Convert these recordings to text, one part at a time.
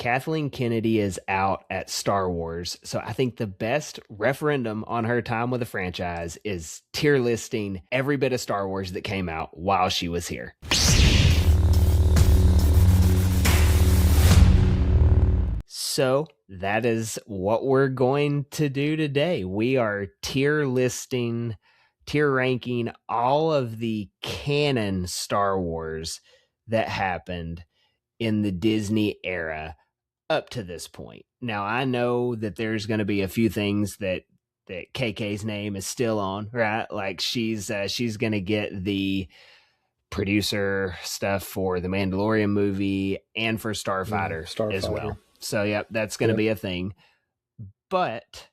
Kathleen Kennedy is out at Star Wars. So I think the best referendum on her time with the franchise is tier listing every bit of Star Wars that came out while she was here. So that is what we're going to do today. We are tier ranking all of the canon Star Wars that happened in the Disney era up to this point. Now, I know that there's going to be a few things that KK's name is still on, right? Like she's going to get the producer stuff for the Mandalorian movie and for Starfighter as well. So, yep, that's going to be a thing. But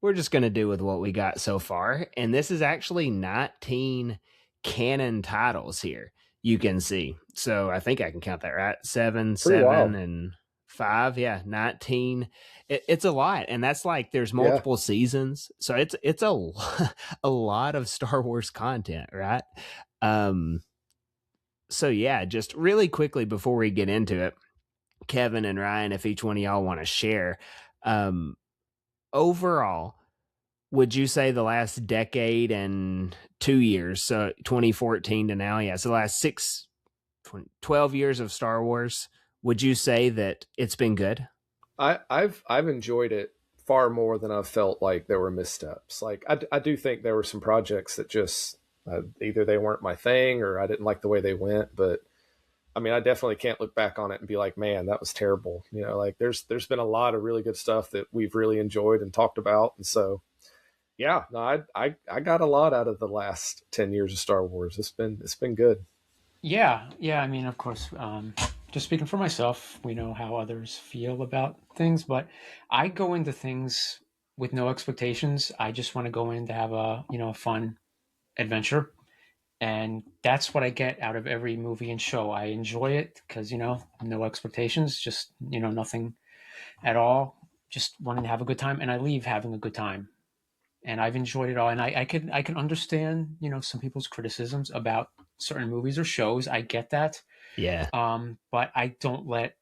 we're just going to do with what we got so far. And this is actually 19 canon titles here, you can see. So I think I can count that, right? 7, 7, and 5. Yeah, 19. It's a lot. And that's like there's multiple seasons. So it's a lot of Star Wars content, right? So, yeah, just really quickly before we get into it, Kevin and Ryan, if each one of y'all want to share, overall, would you say the last decade and 2 years, so 2014 to now, so the last 12 years of Star Wars, would you say that it's been good? I've enjoyed it far more than I've felt like there were missteps. Like I do think there were some projects that just either they weren't my thing or I didn't like the way they went, but I mean, I definitely can't look back on it and be like, man, that was terrible. You know, like there's been a lot of really good stuff that we've really enjoyed and talked about. And so, yeah, no, I got a lot out of the last 10 years of Star Wars. It's been good. Yeah. I mean, of course, just speaking for myself, we know how others feel about things, but I go into things with no expectations. I just want to go in to have a fun adventure. And that's what I get out of every movie and show. I enjoy it because, no expectations, just, nothing at all, just wanting to have a good time. And I leave having a good time. And I've enjoyed it all. And I can understand, some people's criticisms about certain movies or shows. I get that. Yeah. But I don't let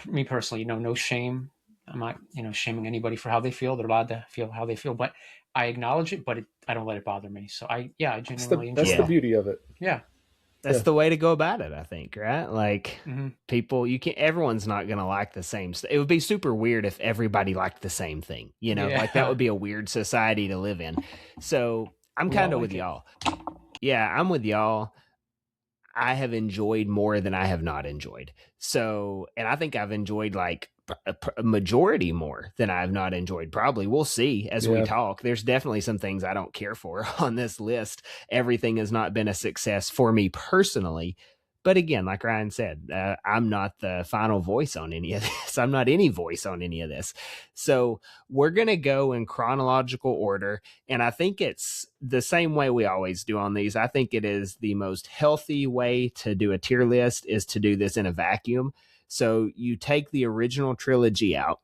me personally, no shame. I'm not, shaming anybody for how they feel. They're allowed to feel how they feel, but I acknowledge it, but I don't let it bother me. So I genuinely enjoy it. That's the beauty of it. Yeah. That's the way to go about it, I think, right? Like people, everyone's not going to like the same stuff. It would be super weird if everybody liked the same thing, like that would be a weird society to live in. So I'm kind of with y'all. Yeah, I'm with y'all. I have enjoyed more than I have not enjoyed. So, and I think I've enjoyed like a majority more than I've not enjoyed. Probably we'll see as we talk. There's definitely some things I don't care for on this list. Everything has not been a success for me personally. But again, like Ryan said, I'm not the final voice on any of this. I'm not any voice on any of this. So we're going to go in chronological order. And I think it's the same way we always do on these. I think it is the most healthy way to do a tier list is to do this in a vacuum. So you take the original trilogy out.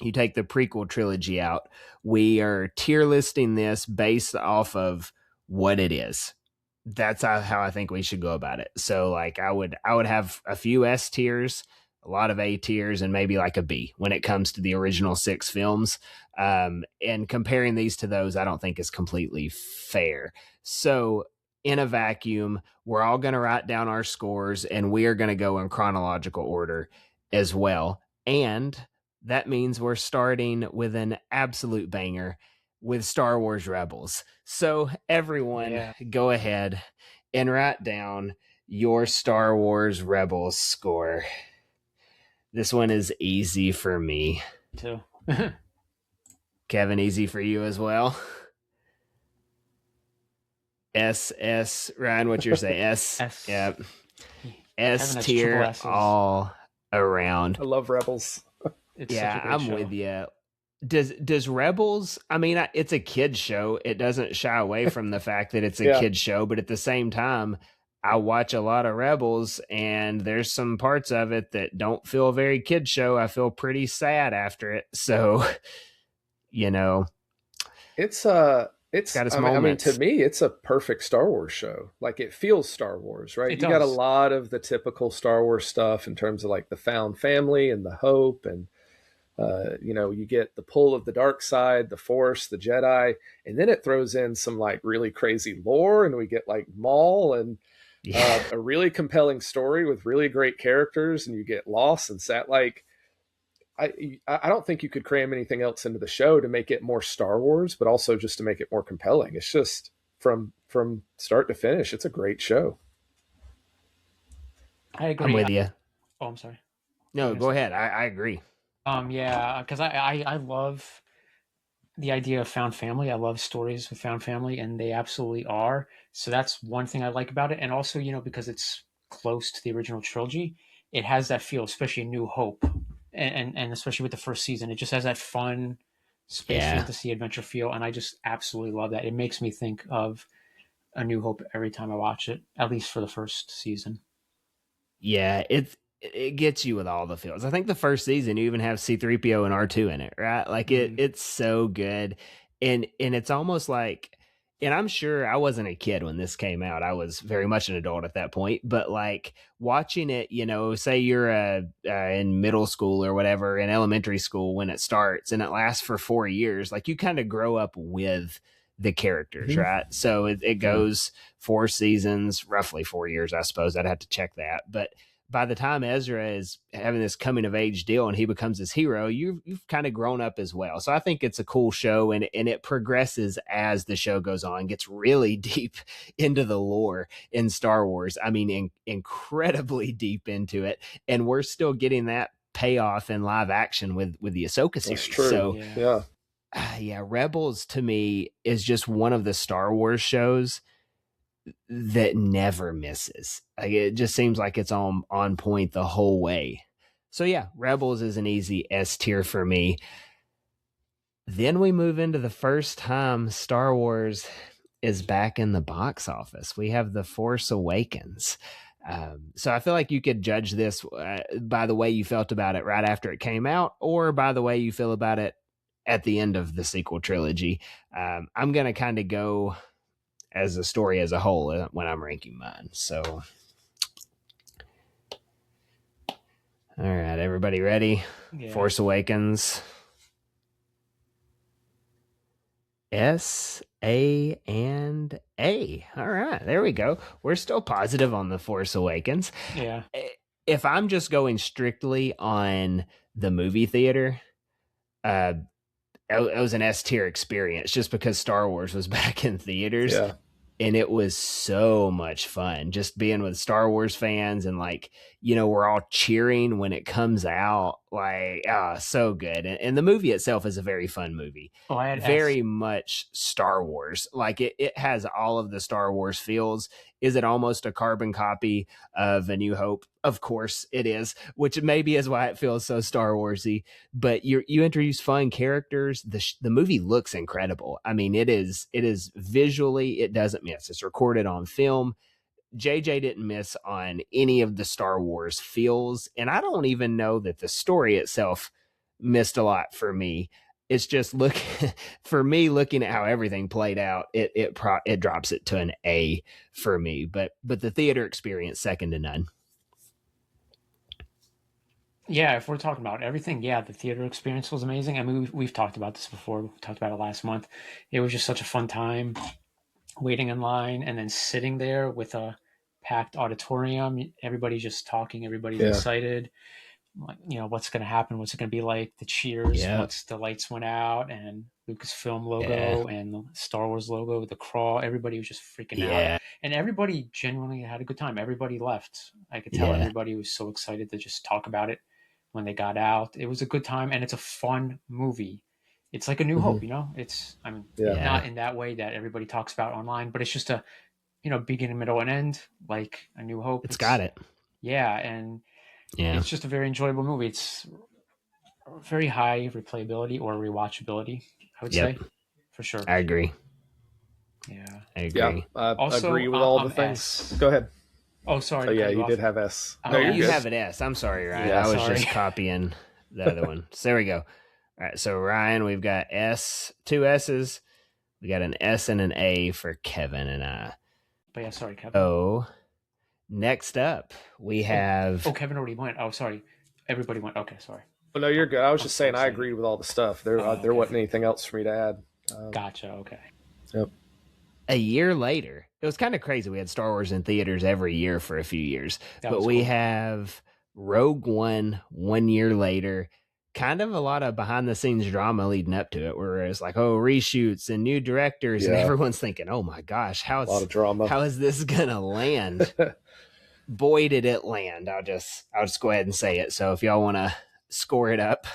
You take the prequel trilogy out. We are tier listing this based off of what it is. That's how I think we should go about it. So like I would have a few S tiers, a lot of A tiers, and maybe like a B when it comes to the original 6 films. And comparing these to those, I don't think is completely fair. So in a vacuum, we're all going to write down our scores and we are going to go in chronological order as well. And that means we're starting with an absolute banger with Star Wars Rebels. So everyone go ahead and write down your Star Wars Rebels score. This one is easy for me. Too. Kevin, easy for you as well? S. Ryan, what's your say? S. Yep. S tier all around. I love Rebels. I'm with you. Does Rebels, I mean, it's a kid's show. It doesn't shy away from the fact that it's a kid's show, but at the same time, I watch a lot of Rebels and there's some parts of it that don't feel very kid show. I feel pretty sad after it. So, it's It's got its I mean, to moments. me, it's a perfect Star Wars show. Like, it feels Star Wars, right? It You got a does. lot of the typical Star Wars stuff in terms of like the found family and the hope, and you get the pull of the dark side, the Force, the Jedi, and then it throws in some like really crazy lore, and we get like Maul and Yeah. a really compelling story with really great characters, and you get lost and sat like. I don't think you could cram anything else into the show to make it more Star Wars, but also just to make it more compelling. It's just from start to finish, it's a great show. I I'm agree. with you. Oh, I'm sorry. What were No, you gonna go say? ahead. I agree. Yeah, because I love the idea of found family. I love stories with found family, and they absolutely are. So that's one thing I like about it. And also, because it's close to the original trilogy, it has that feel, especially in New Hope, and especially with the first season, it just has that fun space Yeah. fantasy adventure feel, and I just absolutely love that. It makes me think of A New Hope every time I watch it, at least for the first season. Yeah, it gets you with all the feels. I think the first season you even have C3PO and R2 in it, right? Like Mm-hmm. it's so good. And it's almost like, and I'm sure I wasn't a kid when this came out. I was very much an adult at that point, but like watching it, say you're in middle school or whatever, in elementary school when it starts and it lasts for 4 years, like you kind of grow up with the characters, Mm-hmm. right? So it goes 4 seasons, roughly 4 years, I suppose. I'd have to check that. But by the time Ezra is having this coming of age deal and he becomes his hero, you've kind of grown up as well. So I think it's a cool show, and it progresses as the show goes on, gets really deep into the lore in Star Wars. I mean, incredibly deep into it, and we're still getting that payoff in live action with the Ahsoka series. That's true. So Yeah. yeah, Rebels to me is just one of the Star Wars shows that never misses. Like, it just seems like it's on point the whole way. So yeah, Rebels is an easy S tier for me. Then we move into the first time Star Wars is back in the box office. We have The Force Awakens. So I feel like you could judge this by the way you felt about it right after it came out, or by the way you feel about it at the end of the sequel trilogy. I'm going to kind of go as a story as a whole when I'm ranking mine. So, all right, everybody ready? Yeah. Force Awakens. S, A, and A. All right, there we go. We're still positive on The Force Awakens. Yeah. If I'm just going strictly on the movie theater, it was an S tier experience just because Star Wars was back in theaters. Yeah. And it was so much fun just being with Star Wars fans, and like, we're all cheering when it comes out. Like, so good. And the movie itself is a very fun movie. Oh, I had Very much Star Wars. Like it has all of the Star Wars feels. Is it almost a carbon copy of A New Hope? Of course it is, which maybe is why it feels so Star Warsy. But you introduce fun characters. The movie looks incredible. I mean, it is visually, it doesn't miss. It's recorded on film. JJ didn't miss on any of the Star Wars feels, and I don't even know that the story itself missed a lot for me. It's just for me, looking at how everything played out, it drops it to an A for me. But the theater experience, second to none. Yeah, if we're talking about everything, yeah, the theater experience was amazing. I mean, we've talked about this before. We talked about it last month. It was just such a fun time waiting in line and then sitting there with a packed auditorium. Everybody's just talking. Everybody's excited. Like, what's going to happen? What's it going to be like? The cheers once the lights went out, and Lucasfilm logo and the Star Wars logo, the crawl. Everybody was just freaking out, and everybody genuinely had a good time. Everybody left. I could tell everybody was so excited to just talk about it when they got out. It was a good time, and it's a fun movie. It's like A New Hope, It's, not in that way that everybody talks about online, but it's just a, beginning, middle, and end, like A New Hope. It's got it. Yeah, and it's just a very enjoyable movie. It's very high replayability or rewatchability, I would say, for sure. I agree. Yeah, I agree. Yeah, I also, agree with all the things. S. Go ahead. Oh, sorry. Oh, yeah, you did have S. No, you have an S. I'm sorry, Ryan. Yeah, I was just copying the other one. So there we go. All right, so Ryan, we've got S, two S's. We got an S and an A for Kevin and I. But yeah, sorry, Kevin. Oh, next up we have. Oh, Kevin already went. Oh, sorry. Everybody went. Okay, sorry. Well, no, you're good. I was just saying I agreed with all the stuff. There wasn't anything else for me to add. Gotcha. Okay. Yep. A year later, it was kind of crazy. We had Star Wars in theaters every year for a few years, but we have Rogue One 1 year later. Kind of a lot of behind the scenes drama leading up to it, where it's like, oh, reshoots and new directors, and everyone's thinking, oh my gosh, a lot of drama. How is this gonna land? Boy, did it land. I'll just go ahead and say it. So if y'all want to score it up,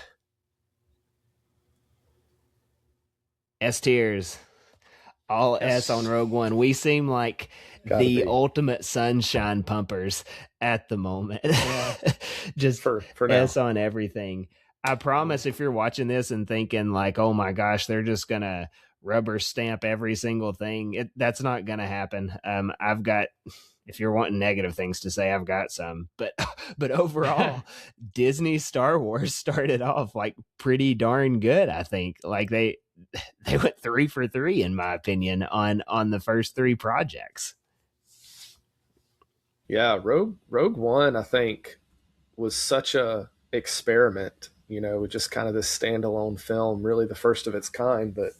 S tiers, all S on Rogue One. We seem like the ultimate sunshine pumpers at the moment. Yeah. Just for S now. On everything. I promise if you're watching this and thinking like, oh my gosh, they're just going to rubber stamp every single thing, that's not going to happen. I've got, if you're wanting negative things to say, I've got some. But overall, Disney Star Wars started off like pretty darn good, I think. Like they went 3 for 3, in my opinion, on the first 3 projects. Yeah, Rogue One, I think, was such a experiment, with just kind of this standalone film, really the first of its kind. But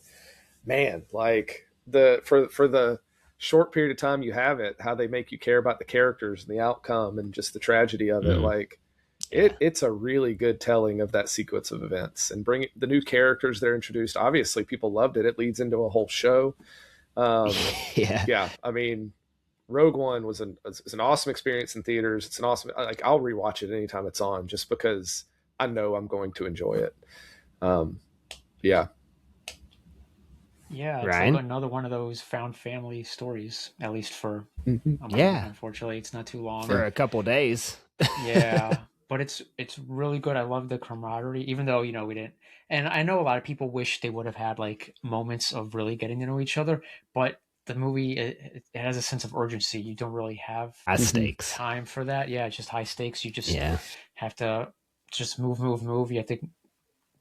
man, like for the short period of time you have it, how they make you care about the characters and the outcome and just the tragedy of it, like it's a really good telling of that sequence of events, and bring the new characters that are introduced. Obviously, people loved it. It leads into a whole show. Yeah. I mean, Rogue One was an awesome experience in theaters. It's an awesome, like, I'll rewatch it anytime it's on, just because I know I'm going to enjoy it. Yeah. Yeah, it's like another one of those found family stories, at least for unfortunately, it's not too long. For a couple days. Yeah, but it's really good. I love the camaraderie, even though, we didn't. And I know a lot of people wish they would have had like moments of really getting to know each other, but the movie, it has a sense of urgency. You don't really have high stakes time for that. Yeah, it's just high stakes. You just have to just move. You have to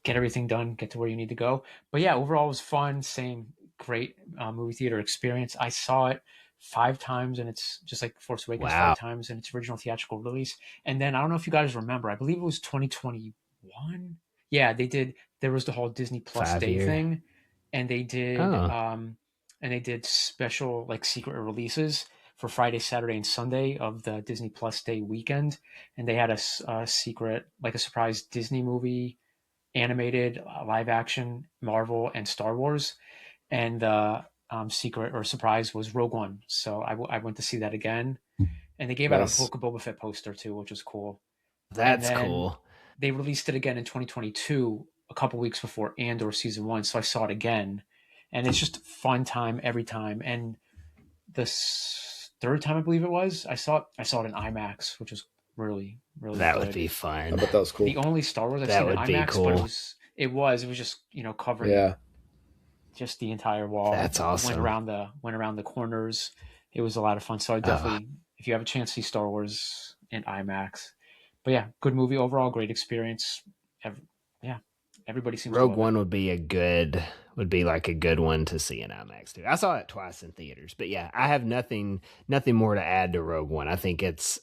get everything done, get to where you need to go. But yeah, overall it was fun. Same great movie theater experience. I saw it 5 times, and it's just like Force Awakens 5 times in its original theatrical release. And then I don't know if you guys remember, I believe it was 2021. Yeah, there was the whole Disney Plus Day thing, and they did special like secret releases for Friday, Saturday, and Sunday of the Disney Plus Day weekend. And they had a secret, like a surprise Disney movie, animated, live action, Marvel, and Star Wars. And the secret or surprise was Rogue One. So I went to see that again. And they gave out a Book of Boba Fett poster too, which was cool. That's cool. They released it again in 2022, a couple weeks before Andor season 1. So I saw it again. And it's just a fun time every time. And the 3rd time, I believe it was, I saw it in IMAX, which was really, really that good. Would be fun. I bet that was cool. The only Star Wars I've seen in IMAX, cool. But it was just, covering just the entire wall. That's awesome. Went around the corners. It was a lot of fun. So I definitely, if you have a chance to see Star Wars in IMAX. But yeah, good movie overall, great experience. Everybody seems Rogue One would be like a good one to see in IMAX too. I saw it twice in theaters, but yeah, I have nothing more to add to Rogue One. I think it's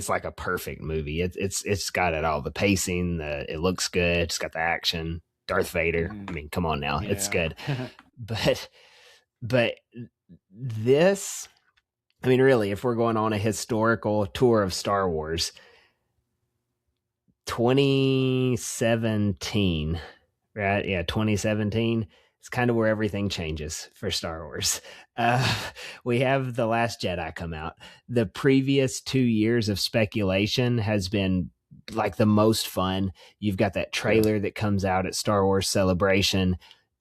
like a perfect movie. It's got it all, the pacing, it looks good, it's got the action, Darth Vader. I mean, come on now, it's good. but this, I mean, really, if we're going on a historical tour of Star Wars, 2017, right? Yeah, 2017 is kind of where everything changes for Star Wars. We have The Last Jedi come out. The previous 2 years of speculation has been like the most fun. You've got that trailer that comes out at Star Wars Celebration.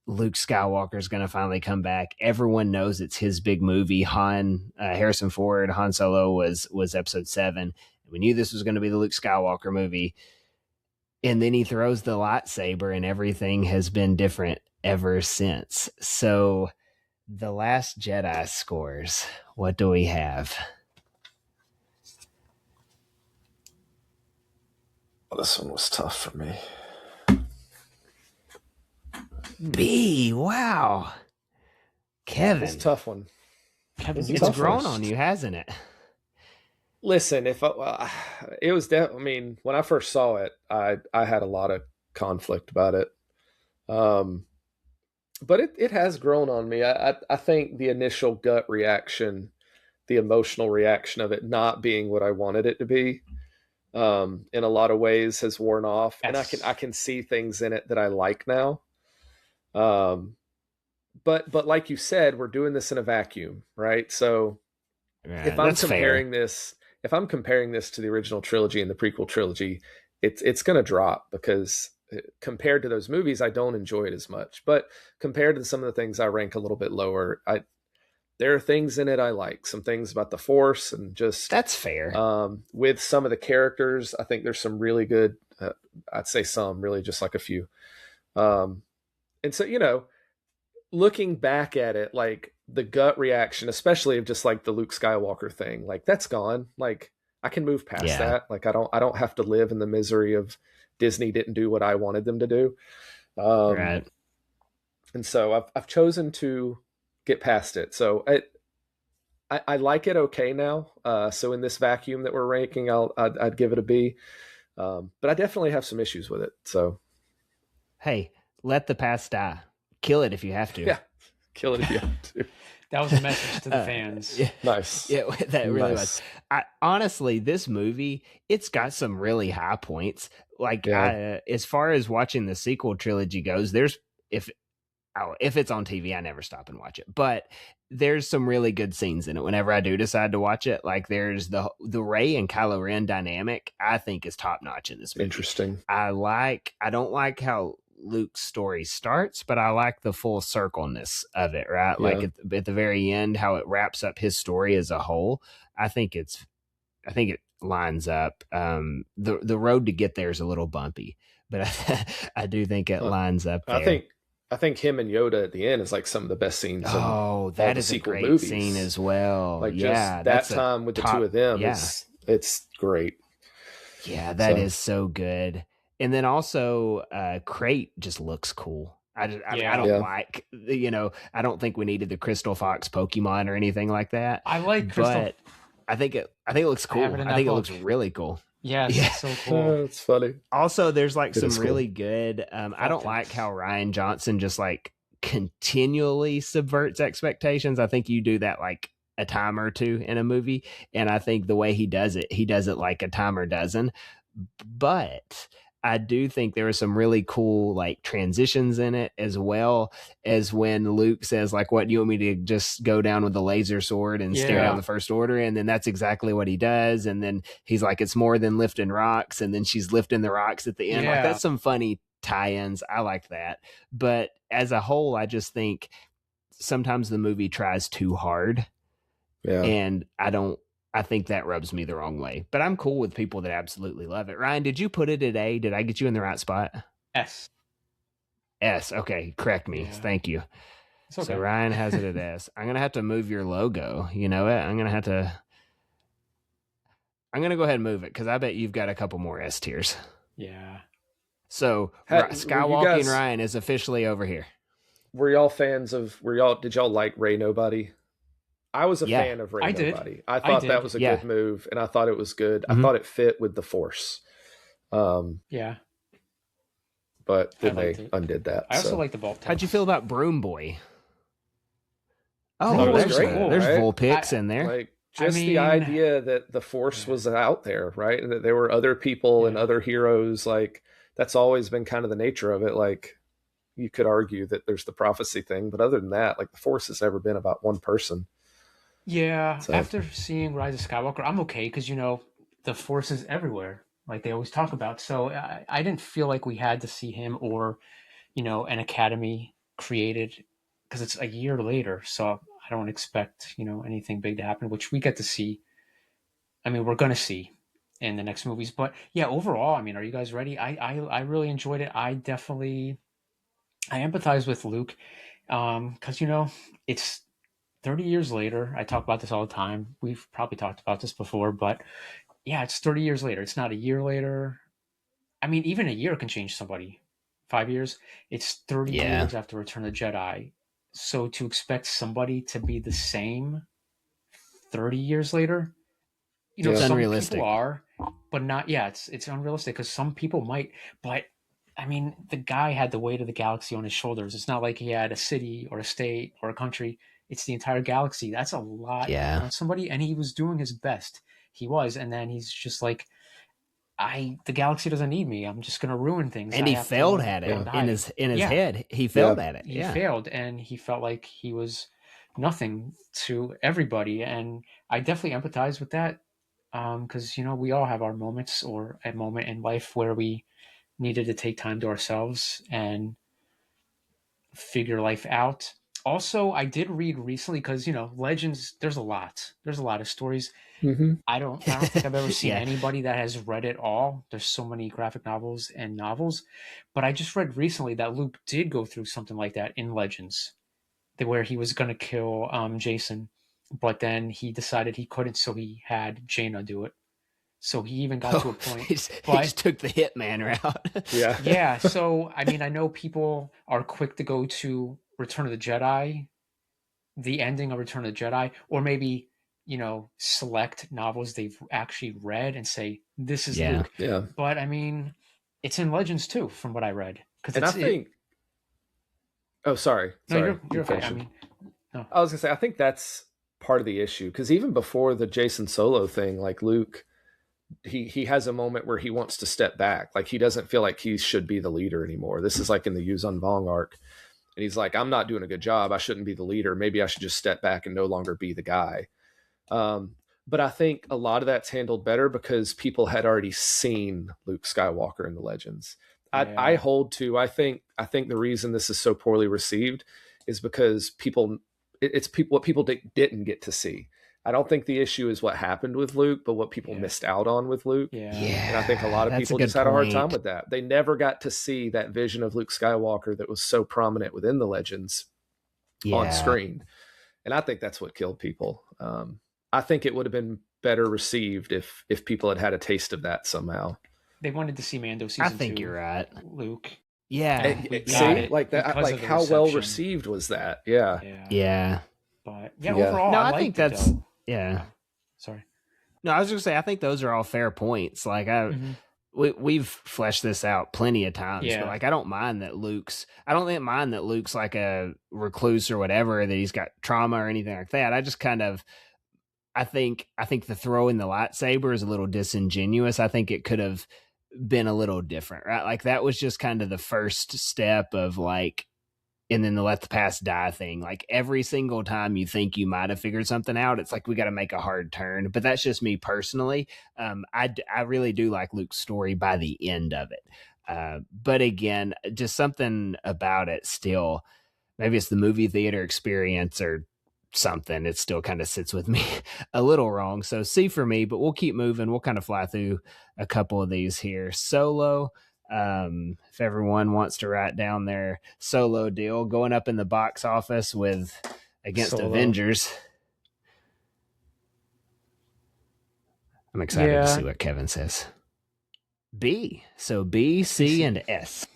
Luke Skywalker is going to finally come back. Everyone knows it's his big movie. Harrison Ford, Han Solo was episode 7. We knew this was going to be the Luke Skywalker movie. And then he throws the lightsaber and everything has been different ever since. So The Last Jedi scores. What do we have? Well, this one was tough for me. B, wow. Kevin, It's a tough one. Kevin, it's grown on you, hasn't it? Listen, if it was I mean, when I first saw it, I had a lot of conflict about it. Um, but it has grown on me. I think the initial gut reaction, the emotional reaction of it not being what I wanted it to be, in a lot of ways has worn off, and I can see things in it that I like now. Um, but like you said, we're doing this in a vacuum, right? So Yeah, if I'm that's comparing fair. this, if I'm comparing this to the original trilogy and the prequel trilogy, it's going to drop because compared to those movies, I don't enjoy it as much. But compared to some of the things I rank a little bit lower, I there are things in it I like. Some things about the Force and just That's fair. with some of the characters, I think there's some really good. I'd say some, really, just like a few. Um, and so looking back at it, like the gut reaction, especially of just like the Luke Skywalker thing, like that's gone. Like I can move past Yeah. that. Like I don't have to live in the misery of Disney didn't do what I wanted them to do. Um, Right. and so I've chosen to get past it. So I like it okay now. So in this vacuum that we're ranking, I'd give it a B. But I definitely have some issues with it. So Hey, let the past die. Kill it if you have to. yeah, kill it if you have to. that was a message to the fans. Yeah, Nice. yeah, that really Nice. was. Honestly, this movie, it's got some really high points. Like, Yeah. as far as watching the sequel trilogy goes, there's if if it's on TV, I never stop and watch it. But there's some really good scenes in it. Whenever I do decide to watch it, like there's the Rey and Kylo Ren dynamic, I think is top notch in this movie. Interesting. I don't like how Luke's story starts, but I like the full circleness of it, right? Yeah. Like at the very end, how it wraps up his story as a whole. I think it lines up. The road to get there is a little bumpy, but I do think it lines up there. I think him and Yoda at the end is like some of the best scenes. Oh, that that is a great movies. Scene as well. Like yeah, just that time with the two of them, it's great. Yeah, that is so good. And then also, Crate just looks cool. I don't like, I don't think we needed the Crystal Fox Pokemon or anything like that. I like Crystal. But I think it looks cool. I think it looks really cool. Yes, yeah, it's so cool. It's funny. Also, there's like some really good. I don't like how Rian Johnson just like continually subverts expectations. I think you do that like a time or two in a movie, and I think the way he does it like a time or dozen. But I do think there are some really cool like transitions in it, as well as when Luke says like, what, do you want me to just go down with the laser sword and stare down the First Order? And then that's exactly what he does. And then he's like, it's more than lifting rocks. And then she's lifting the rocks at the end. Like that's some funny tie-ins. I like that. But as a whole, I just think sometimes the movie tries too hard. Yeah. And I think that rubs me the wrong way, but I'm cool with people that absolutely love it. Ryan, did you put it at A? Did I get you in the right spot? S. S. Okay. Correct me. Yeah. Thank you. Okay. So Ryan has it at S. I'm going to have to move your logo. You know what? I'm going to go ahead and move it, because I bet you've got a couple more S tiers. Yeah. So Skywalking Ryan is officially over here. Were y'all fans of, did y'all like Ray Nobody? I was a fan of Ray Nobody. I thought that was a good move, and I thought it was good. I thought it fit with the Force. Yeah. But then they undid that. I also like the Vault. How'd you feel about Broom Boy? Oh, there's great. There's Vulpix in there. Like the idea that the Force was out there, right? And that there were other people and other heroes. Like that's always been kind of the nature of it. Like you could argue that there's the prophecy thing, but other than that, like the Force has never been about one person. Yeah, so. After seeing Rise of Skywalker, I'm okay, because the Force is everywhere, like they always talk about. So I didn't feel like we had to see him or, an academy created, because it's a year later. So I don't expect anything big to happen, which we get to see. I mean, we're gonna see in the next movies. But yeah, overall, I mean, are you guys ready? I really enjoyed it. I empathize with Luke, because it's 30 years later. I talk about this all the time. We've probably talked about this before, but yeah, it's 30 years later. It's not a year later. I mean, even a year can change somebody. 5 years. It's 30 years after Return of the Jedi. So to expect somebody to be the same 30 years later, It's some unrealistic. people are, but not. Yeah, it's unrealistic because some people might. But I mean, the guy had the weight of the galaxy on his shoulders. It's not like he had a city or a state or a country. It's the entire galaxy. That's a lot on somebody, and he was doing his best. He was, and then he's just like, the galaxy doesn't need me. I'm just gonna ruin things. And he failed at it in his head. He failed at it. He failed, and he felt like he was nothing to everybody. And I definitely empathize with that, because we all have our moments, or a moment in life where we needed to take time to ourselves and figure life out. Also, I did read recently, because Legends. There's a lot. There's a lot of stories. Mm-hmm. I don't think I've ever seen anybody that has read it all. There's so many graphic novels and novels, but I just read recently that Luke did go through something like that in Legends, where he was going to kill Jason, but then he decided he couldn't, so he had Jaina do it. So he even got to a point. He just took the hitman route. Yeah. So I mean, I know people are quick to go to Return of the Jedi, the ending of Return of the Jedi, or maybe select novels they've actually read and say, this is Luke. Yeah. But I mean, it's in Legends too, from what I read. I think. Oh, sorry. No, you're okay. I mean, no. I was gonna say, I think that's part of the issue, because even before the Jason Solo thing, like Luke, he has a moment where he wants to step back. Like, he doesn't feel like he should be the leader anymore. This is like in the Yuzun Vong arc. And he's like, I'm not doing a good job. I shouldn't be the leader. Maybe I should just step back and no longer be the guy. But I think a lot of that's handled better because people had already seen Luke Skywalker in the Legends. I hold to, I think the reason this is so poorly received is because what people didn't get to see. I don't think the issue is what happened with Luke, but what people missed out on with Luke. Yeah. And I think a lot of people just had a hard time with that. They never got to see that vision of Luke Skywalker that was so prominent within the Legends on screen. And I think that's what killed people. I think it would have been better received if people had a taste of that somehow. They wanted to see Mando season 2. I think you're right. Luke. Yeah. See, like that, like how well received was that? Yeah. But overall, no, I think that's Sorry. No, I was just gonna say, I think those are all fair points. Like we've fleshed this out plenty of times. But like, I don't mind that Luke's like a recluse or whatever, that he's got trauma or anything like that. I just kind of, I think the throw in the lightsaber is a little disingenuous. I think it could have been a little different, right? Like, that was just kind of the first step of like, and then the let the past die thing. Like, every single time you think you might have figured something out, it's like, we got to make a hard turn. But that's just me personally. I really do like Luke's story by the end of it. But again, just something about it still, maybe it's the movie theater experience or something, it still kind of sits with me a little wrong. So C for me, but we'll keep moving. We'll kind of fly through a couple of these here. Solo. If everyone wants to write down their Solo deal, going up in the box office against Solo. Avengers. I'm excited to see what Kevin says. B. So B, C, and S.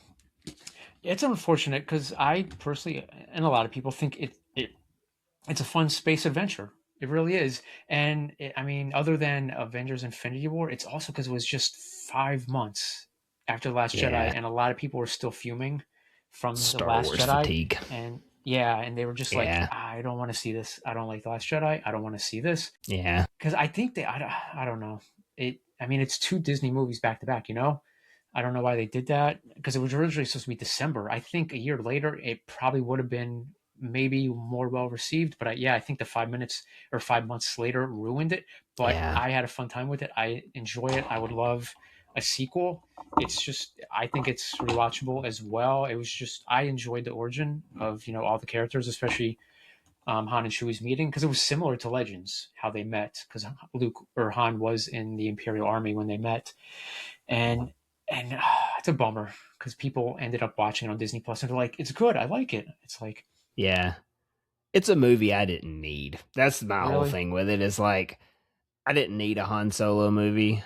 It's unfortunate because I personally, and a lot of people, think it's a fun space adventure. It really is. And I mean, other than Avengers Infinity War, it's also because it was just 5 months after The Last Jedi, and a lot of people were still fuming from Star The Last Wars Jedi. Fatigue. And and they were just like, I don't want to see this. I don't like The Last Jedi. I don't want to see this. Yeah. Because I think I don't know. I mean, it's 2 Disney movies back to back, I don't know why they did that, because it was originally supposed to be December. I think a year later, it probably would have been maybe more well received, but I think the 5 months later ruined it. But I had a fun time with it. I enjoy it. I would love a sequel. It's just, I think it's rewatchable as well. It was just, I enjoyed the origin of all the characters, especially Han and Chewie's meeting, because it was similar to Legends, how they met, because Han was in the Imperial Army when they met, and it's a bummer because people ended up watching it on Disney Plus and they're like, it's good, I like it. It's like, it's a movie I didn't need. That's my whole thing with it, is like, I didn't need a Han Solo movie.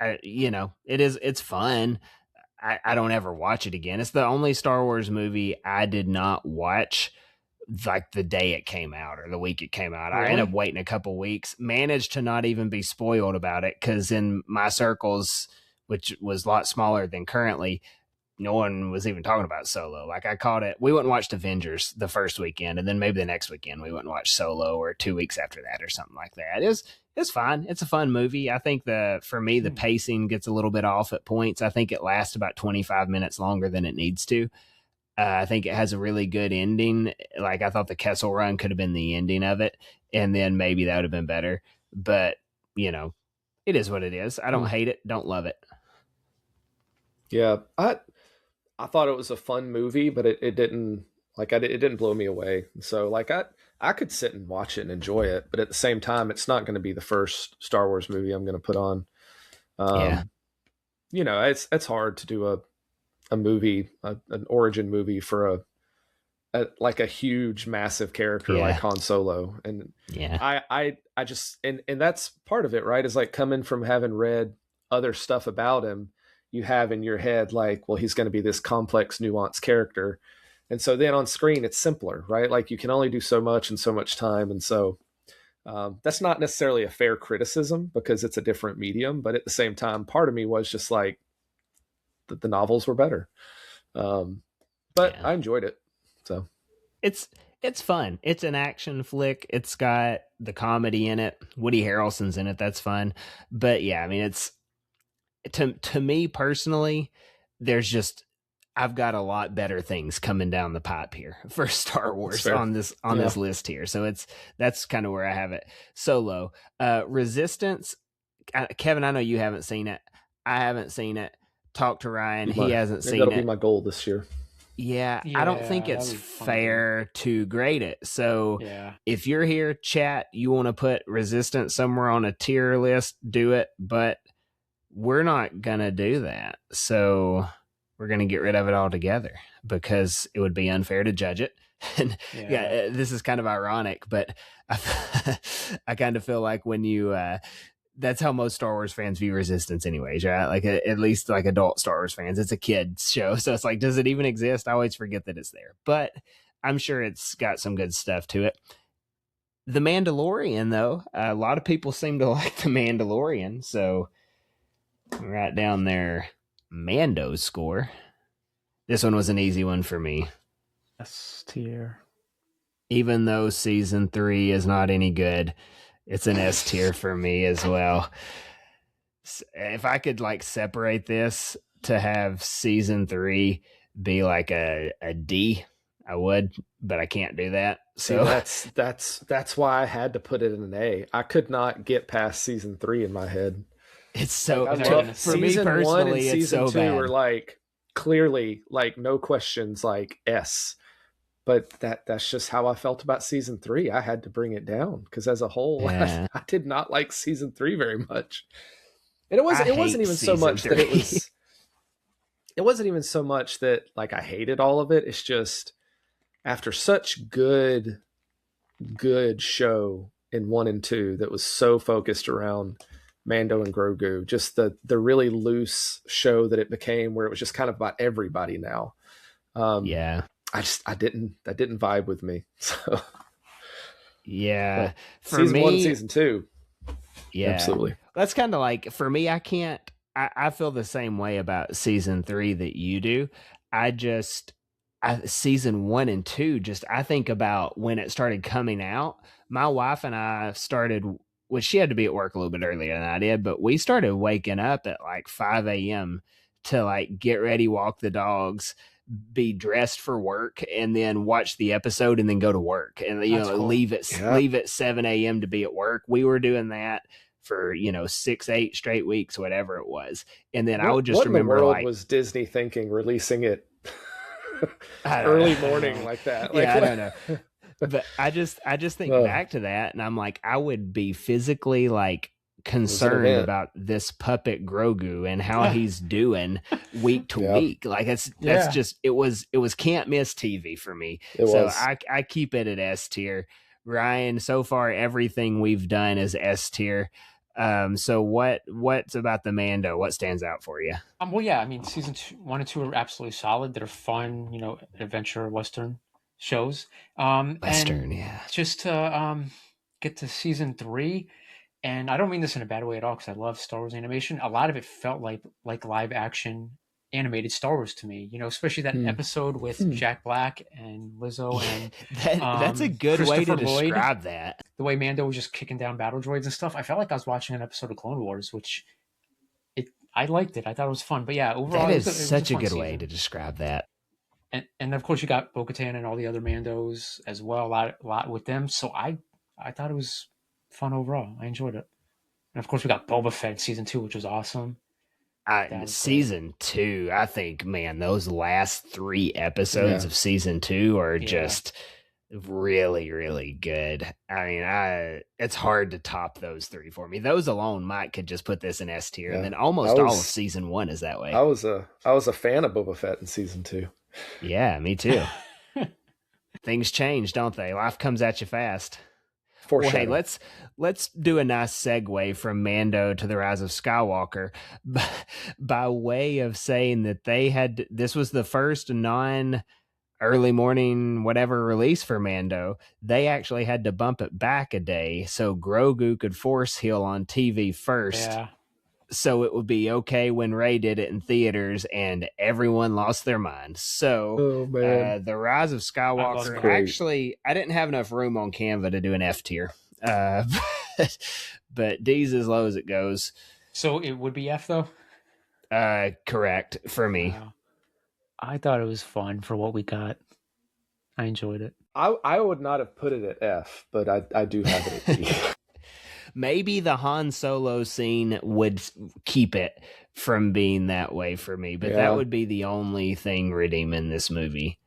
It's fun. I don't ever watch it again. It's the only Star Wars movie I did not watch like the day it came out or the week it came out. Really? I ended up waiting a couple weeks, managed to not even be spoiled about it, because in my circles, which was a lot smaller than currently, no one was even talking about Solo. Like, I caught it. We went and watched Avengers the first weekend, and then maybe the next weekend we went and watched Solo, or 2 weeks after that or something like that. It's fine. It's a fun movie. I think for me, the pacing gets a little bit off at points. I think it lasts about 25 minutes longer than it needs to. I think it has a really good ending. Like, I thought the Kessel Run could have been the ending of it, and then maybe that would have been better. But, you know, it is what it is. I don't hate it. Don't love it. Yeah, I thought it was a fun movie, but it didn't it didn't blow me away. So like I could sit and watch it and enjoy it, but at the same time, it's not going to be the first Star Wars movie I'm going to put on. Yeah. You know, it's hard to do a movie, an origin movie for a huge, massive character like Han Solo. And yeah, I just, and that's part of it, right? Is like, coming from having read other stuff about him, you have in your head, like, well, he's going to be this complex, nuanced character. And so then on screen, it's simpler, right? Like, you can only do so much in so much time. And so that's not necessarily a fair criticism, because it's a different medium. But at the same time, part of me was just like, the novels were better. But I enjoyed it. So it's fun. It's an action flick. It's got the comedy in it. Woody Harrelson's in it. That's fun. But yeah, I mean, it's to me personally, I've got a lot better things coming down the pipe here for Star Wars on this list here. So that's kind of where I have it. Solo, Resistance. Kevin, I know you haven't seen it. I haven't seen it. Talk to Ryan. He hasn't seen it. That'll be my goal this year. Yeah, I don't think it's fair to grade it. So if you're here, chat, you want to put Resistance somewhere on a tier list, do it. But we're not going to do that. So we're going to get rid of it altogether, because it would be unfair to judge it. And this is kind of ironic, but I kind of feel like when you... that's how most Star Wars fans view Resistance anyways, right? Like, at least like adult Star Wars fans, it's a kid's show. So it's like, does it even exist? I always forget that it's there, but I'm sure it's got some good stuff to it. The Mandalorian, though, a lot of people seem to like The Mandalorian. So right down there, Mando's score. This one was an easy one for me. S tier. Even though season 3 is not any good, it's an S tier for me as well. If I could like separate this to have season 3 be like a D, I would, but I can't do that. So see, that's why I had to put it in an A. I could not get past season 3 in my head. It's so for me personally, 1 and season 2 are like clearly like no questions, like S. But that's just how I felt about season 3. I had to bring it down, because as a whole, I did not like season 3 very much. And it wasn't even so much that it was. It wasn't even so much that like I hated all of it. It's just, after such good show in 1 and 2 that was so focused around Mando and Grogu, just the really loose show that it became, where it was just kind of about everybody now. That didn't vibe with me. So yeah, for season 1, season 2, absolutely. That's kind of like, for me, I feel the same way about season 3 that you do. Season 1 and 2, I think about when it started coming out. My wife and I started, well, she had to be at work a little bit earlier than I did, but we started waking up at like 5 a.m. to like get ready, walk the dogs, be dressed for work, and then watch the episode and then go to work, and cool. leave at 7 a.m. to be at work. We were doing that for 6-8 straight weeks, whatever it was. And then I would just remember, what in the world was Disney thinking, releasing it early morning like that? I don't know. But I just think back to that, and I'm like, I would be physically like concerned about this puppet Grogu and how he's doing week to week. Like that's just, it was can't miss TV for me. I keep it at S tier. Ryan, so far everything we've done is S tier. So what's about the Mando? What stands out for you? Well, yeah, I mean, season 1 and 2 are absolutely solid. They're fun, adventure Western. shows. Western, And yeah. just to get to season 3, and I don't mean this in a bad way at all because I love Star Wars animation. A lot of it felt like live action animated Star Wars to me. Especially that episode with Jack Black and Lizzo and that's a good way to describe that. The way Mando was just kicking down battle droids and stuff. I felt like I was watching an episode of Clone Wars, which I liked it. I thought it was fun. But yeah, overall, that is it was such a good season. way to describe that. And of course, you got Bo-Katan and all the other Mandos as well. A lot with them. So I thought it was fun overall. I enjoyed it. And of course, we got Boba Fett season 2, which was awesome. Season 2, I think, man, those last 3 episodes of season 2 are just really, really good. I mean, it's hard to top those 3 for me. Those alone, Mike could just put this in S tier, and then almost all of season 1 is that way. I was a fan of Boba Fett in season 2. Yeah, me too. Things change, don't they? Life comes at you fast. Well, hey, let's do a nice segue from Mando to the Rise of Skywalker by way of saying that this was the first non-early morning whatever release for Mando. They actually had to bump it back a day so Grogu could force heal on TV first. Yeah. So it would be okay when Rey did it in theaters, and everyone lost their mind. So the Rise of Skywalker, actually, I didn't have enough room on Canva to do an F tier, but D's as low as it goes. So it would be F though? Correct for me. Wow. I thought it was fun for what we got. I enjoyed it. I would not have put it at F, but I do have it at D. Maybe the Han Solo scene would keep it from being that way for me, but that would be the only thing redeeming this movie.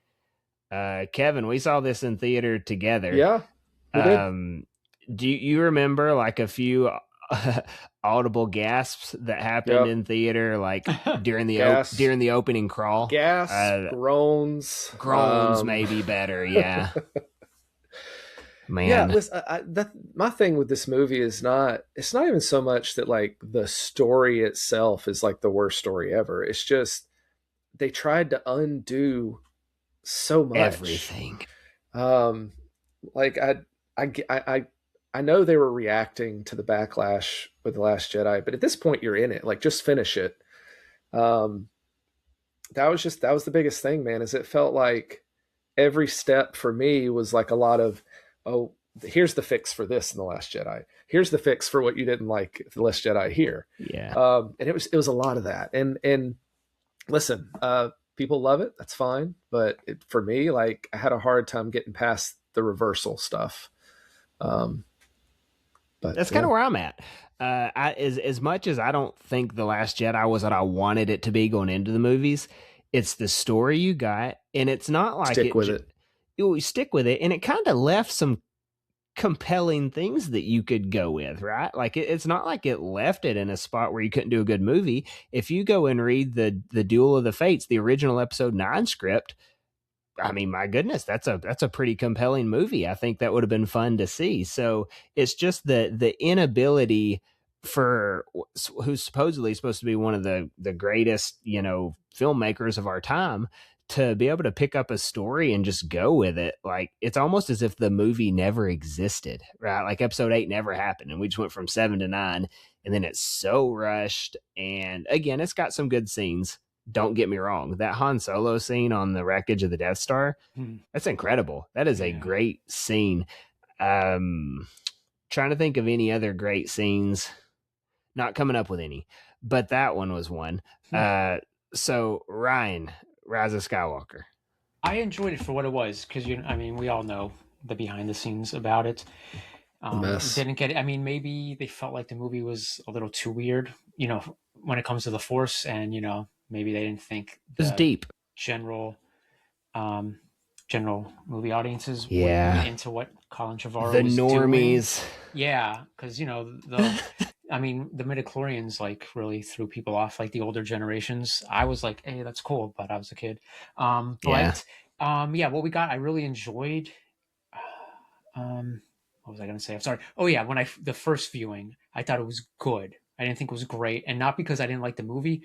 Kevin, we saw this in theater together. Yeah. Do you remember like a few audible gasps that happened in theater, like during the opening crawl? Gasps, groans. Groans may be better, yeah. Man. Yeah, listen, my thing with this movie is it's not even so much that like the story itself is like the worst story ever. It's just they tried to undo so much. Everything. Like I know they were reacting to the backlash with The Last Jedi, but at this point you're in it. Like just finish it. That was the biggest thing, man, is it felt like every step for me was like a lot of, oh, here's the fix for this in The Last Jedi. Here's the fix for what you didn't like The Last Jedi here. Yeah. And it was a lot of that. And listen, people love it. That's fine. But for me, like I had a hard time getting past the reversal stuff. But that's kind of where I'm at. As much as I don't think The Last Jedi was what I wanted it to be going into the movies, it's the story you got, and it's not like stick with it. You stick with it, and it kind of left some compelling things that you could go with, right? Like it's not like it left it in a spot where you couldn't do a good movie. If you go and read the Duel of the Fates, the original episode 9 script, I mean, my goodness, that's a pretty compelling movie. I think that would have been fun to see. So it's just the inability for who's supposedly supposed to be one of the greatest, filmmakers of our time to be able to pick up a story and just go with it. Like it's almost as if the movie never existed, right? Like episode 8 never happened, and we just went from 7 to 9, and then it's so rushed. And again, it's got some good scenes. Don't get me wrong. That Han Solo scene on the wreckage of the Death Star, that's incredible. That is a great scene. Trying to think of any other great scenes. Not coming up with any, but that one was one. So Ryan, Rise of Skywalker. I enjoyed it for what it was because we all know the behind the scenes about it. Didn't get it. I mean, maybe they felt like the movie was a little too weird, when it comes to the Force, and maybe they didn't think it was deep. General movie audiences would be into what Colin Trevorrow the was normies. Doing. Yeah, because the midichlorians like really threw people off, like the older generations. I was like, hey, that's cool, but I was a kid. What we got, I really enjoyed. What was I going to say? I'm sorry. Oh yeah, the first viewing, I thought it was good. I didn't think it was great, and not because I didn't like the movie,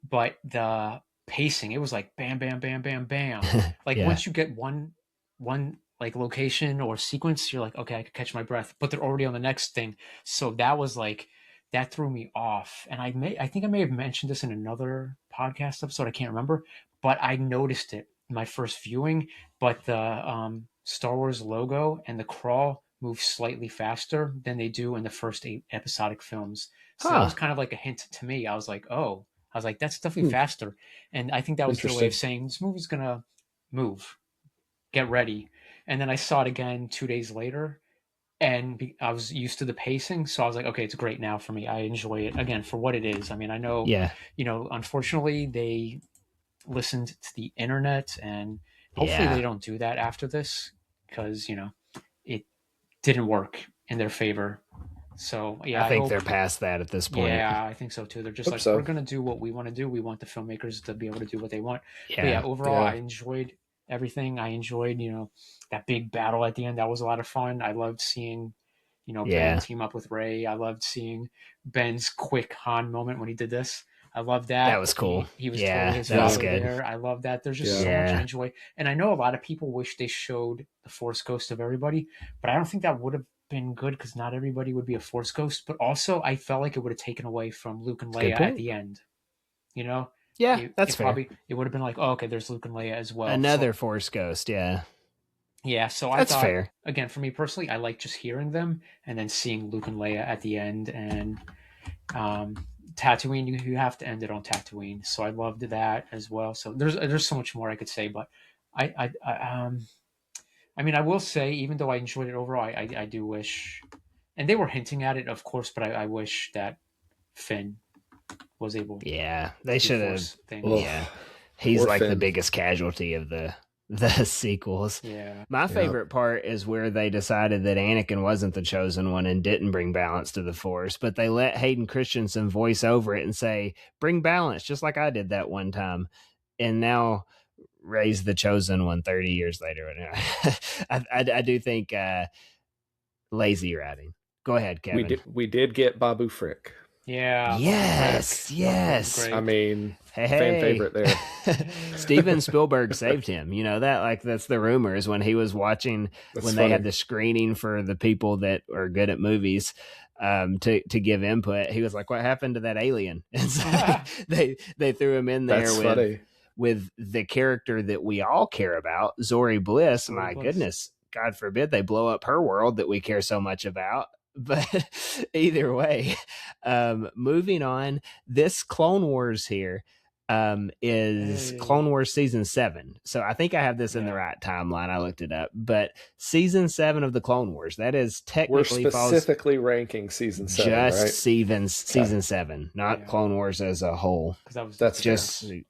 but the pacing. It was like bam, bam, bam, bam, bam. Like once you get one one like location or sequence, you're like, okay, I could catch my breath, but they're already on the next thing. So that was like, that threw me off. And I think I may have mentioned this in another podcast episode. I can't remember, but I noticed it in my first viewing. But the Star Wars logo and the crawl move slightly faster than they do in the first 8 episodic films. So that was kind of like a hint to me. I was like, oh, that's definitely faster. And I think that was their way of saying this movie's gonna move. Get ready. And then I saw it again 2 days later, and I was used to the pacing, so I was like, okay, it's great now for me. I enjoy it again for what it is. I mean, I know, unfortunately, they listened to the internet, and hopefully they don't do that after this, because it didn't work in their favor. So yeah, I think they're past that at this point. Yeah, I think so too. They're just we're gonna do what we want to do. We want the filmmakers to be able to do what they want. Yeah. But yeah, overall, I enjoyed everything. I enjoyed, that big battle at the end. That was a lot of fun. I loved seeing, Ben team up with Rey. I loved seeing Ben's quick Han moment when he did this. I love that. That was cool. He was totally his father there. I love that. There's just so much I enjoy. And I know a lot of people wish they showed the Force Ghost of everybody, but I don't think that would have been good because not everybody would be a Force Ghost. But also, I felt like it would have taken away from Luke and Leia at the end. Yeah, that's fair. It would have been like, oh, okay, there's Luke and Leia as well. Another Force Ghost, yeah. Yeah, so I thought, fair. Again, for me personally, I like just hearing them and then seeing Luke and Leia at the end. And Tatooine, you have to end it on Tatooine. So I loved that as well. So there's so much more I could say, but I mean, I will say, even though I enjoyed it overall, I do wish, and they were hinting at it, of course, but I wish that Finn was able. Yeah, they should have. Yeah, he's like Finn. The biggest casualty of the sequels. Yeah, my favorite part is where they decided that Anakin wasn't the chosen one and didn't bring balance to the Force, but they let Hayden Christensen voice over it and say, "Bring balance," just like I did that one time, and now Rey's the chosen one 30 years later. I do think lazy writing. Go ahead, Kevin. We did get Babu Frick. Yeah. Yes. Great. I mean, fan favorite there. Steven Spielberg saved him. That's the rumor, is when he was watching they had the screening for the people that are good at movies to give input. He was like, "What happened to that alien?" And so they threw him in there with the character that we all care about, Zori Bliss. My goodness, God forbid they blow up her world that we care so much about. But either way, moving on, this Clone Wars here is Clone Wars season 7. So I think I have this in the right timeline. I looked it up, but season 7 of the Clone Wars, that is technically we're specifically ranking season 7, just right? season 7, not Clone Wars as a whole. That's just fair.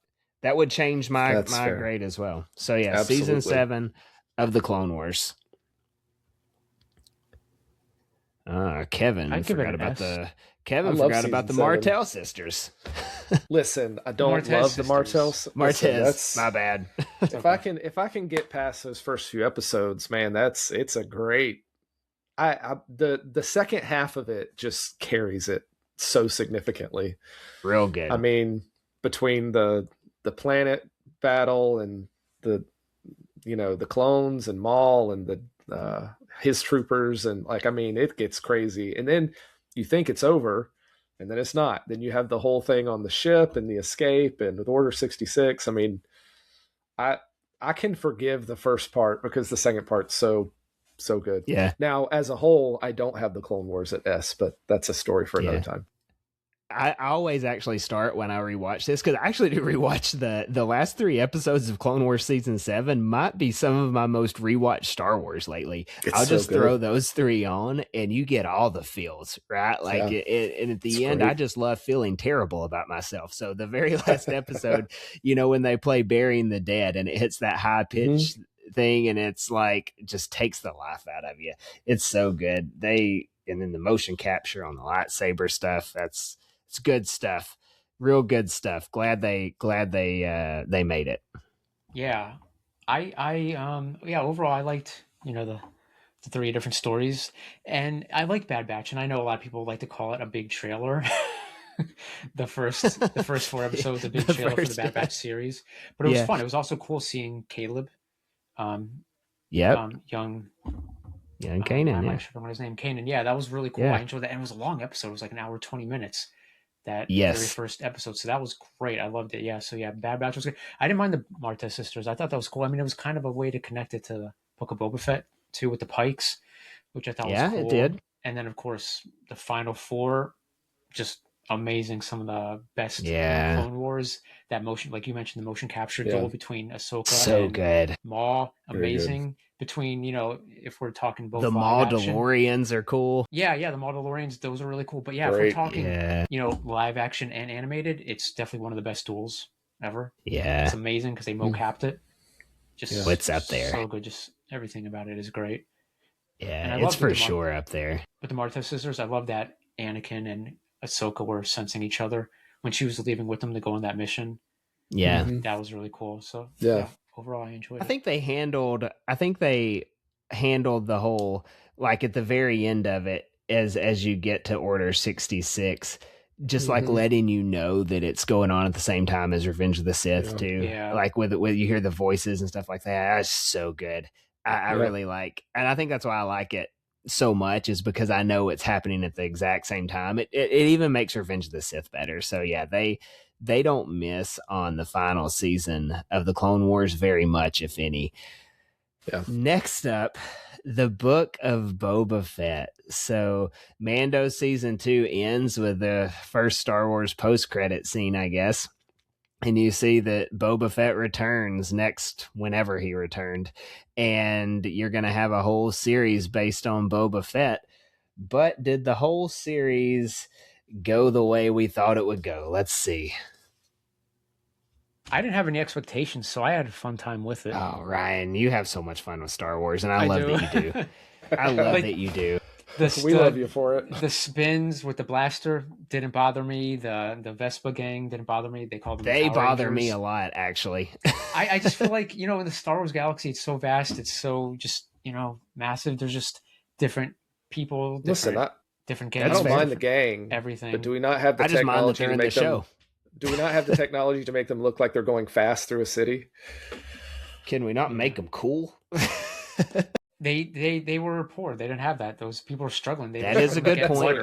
That would change my grade as well. So yeah, season 7 of the Clone Wars. Kevin forgot about the Martell sisters. Listen, I don't love the Martells. Martez, my bad. If I can get past those first few episodes, man, it's a great. The second half of it just carries it so significantly. Real good. I mean, between the planet battle and the clones and Maul and the his troopers, and it gets crazy, and then you think it's over and then it's not. Then you have the whole thing on the ship and the escape and with Order 66. I mean, I can forgive the first part because the second part's so good. Yeah. Now, as a whole, I don't have the Clone Wars at S, but that's a story for another time. I always actually start when I rewatch this, because I actually do rewatch the last 3 episodes of Clone Wars season 7 might be some of my most rewatched Star Wars lately. I'll just throw those 3 on and you get all the feels, right? Like and at the end, I just love feeling terrible about myself. So the very last episode, when they play Burying the Dead and it hits that high pitch thing and it's like, just takes the life out of you. It's so good. And then the motion capture on the lightsaber stuff, it's good stuff, real good stuff. Glad they made it. Yeah, overall I liked the 3 different stories, and I like Bad Batch, and I know a lot of people like to call it a big trailer. the first 4 episodes, a big trailer for the Bad Batch series, but it was fun. It was also cool seeing Caleb Yep. Young Canon. I'm Yeah. not sure on his name. Kanan. Yeah, that was really cool. Yeah. I enjoyed that, and it was a long episode. It was like an hour 20 minutes. That Yes. very first episode. So that was great. I loved it. Yeah. So yeah, Bad Batch was good. I didn't mind the Martez sisters. I thought that was cool. I mean, it was kind of a way to connect it to the Book of Boba Fett too, with the Pikes, which I thought was cool. It did. And then of course the final four, just amazing. Some of the best Clone Wars. That motion, like you mentioned, the motion capture duel between Ahsoka and good. Maul, amazing. Between, if we're talking both the Maul-Delorians are cool. Yeah, the Maul-Delorians, those are really cool. But yeah, if we're talking, live action and animated, it's definitely one of the best duels ever. Yeah, it's amazing because they mo-capped it. Just what's up there? So good. Just everything about it is great. Yeah, and it's for sure up there. With the Martez sisters, I love that Anakin and Ahsoka were sensing each other when she was leaving with them to go on that mission. Yeah, that was really cool. So overall, I enjoyed it. I think they handled the whole, like at the very end of it, as you get to Order 66, just like letting you know that it's going on at the same time as Revenge of the Sith too. Yeah. Like with you hear the voices and stuff like that. That's so good. I really like, and I think that's why I like it so much, is because I know it's happening at the exact same time. It even makes Revenge of the Sith better. So yeah, they don't miss on the final season of the Clone Wars very much, if any. Yeah. Next up, the Book of Boba Fett. So Mando season 2 ends with the first Star Wars post-credit scene, I guess. And you see that Boba Fett returns next, whenever he returned. And you're going to have a whole series based on Boba Fett. But did the whole series go the way we thought it would go? Let's see. I didn't have any expectations, so I had a fun time with it. Oh, Ryan, you have so much fun with Star Wars, and I love that you do. I love that you do. We love you for it. The spins with the blaster didn't bother me. The Vespa gang didn't bother me. They called them They Power bother Rangers. me a lot, actually. I just feel like, in the Star Wars galaxy, it's so vast. It's so just, massive. There's just different people, different gangs. I don't mind the gang. Everything. But do we not have the technology to make them... show. Do we not have the technology to make them look like they're going fast through a city? Can we not make them cool? They were poor. They didn't have that. Those people were struggling. That is a good point.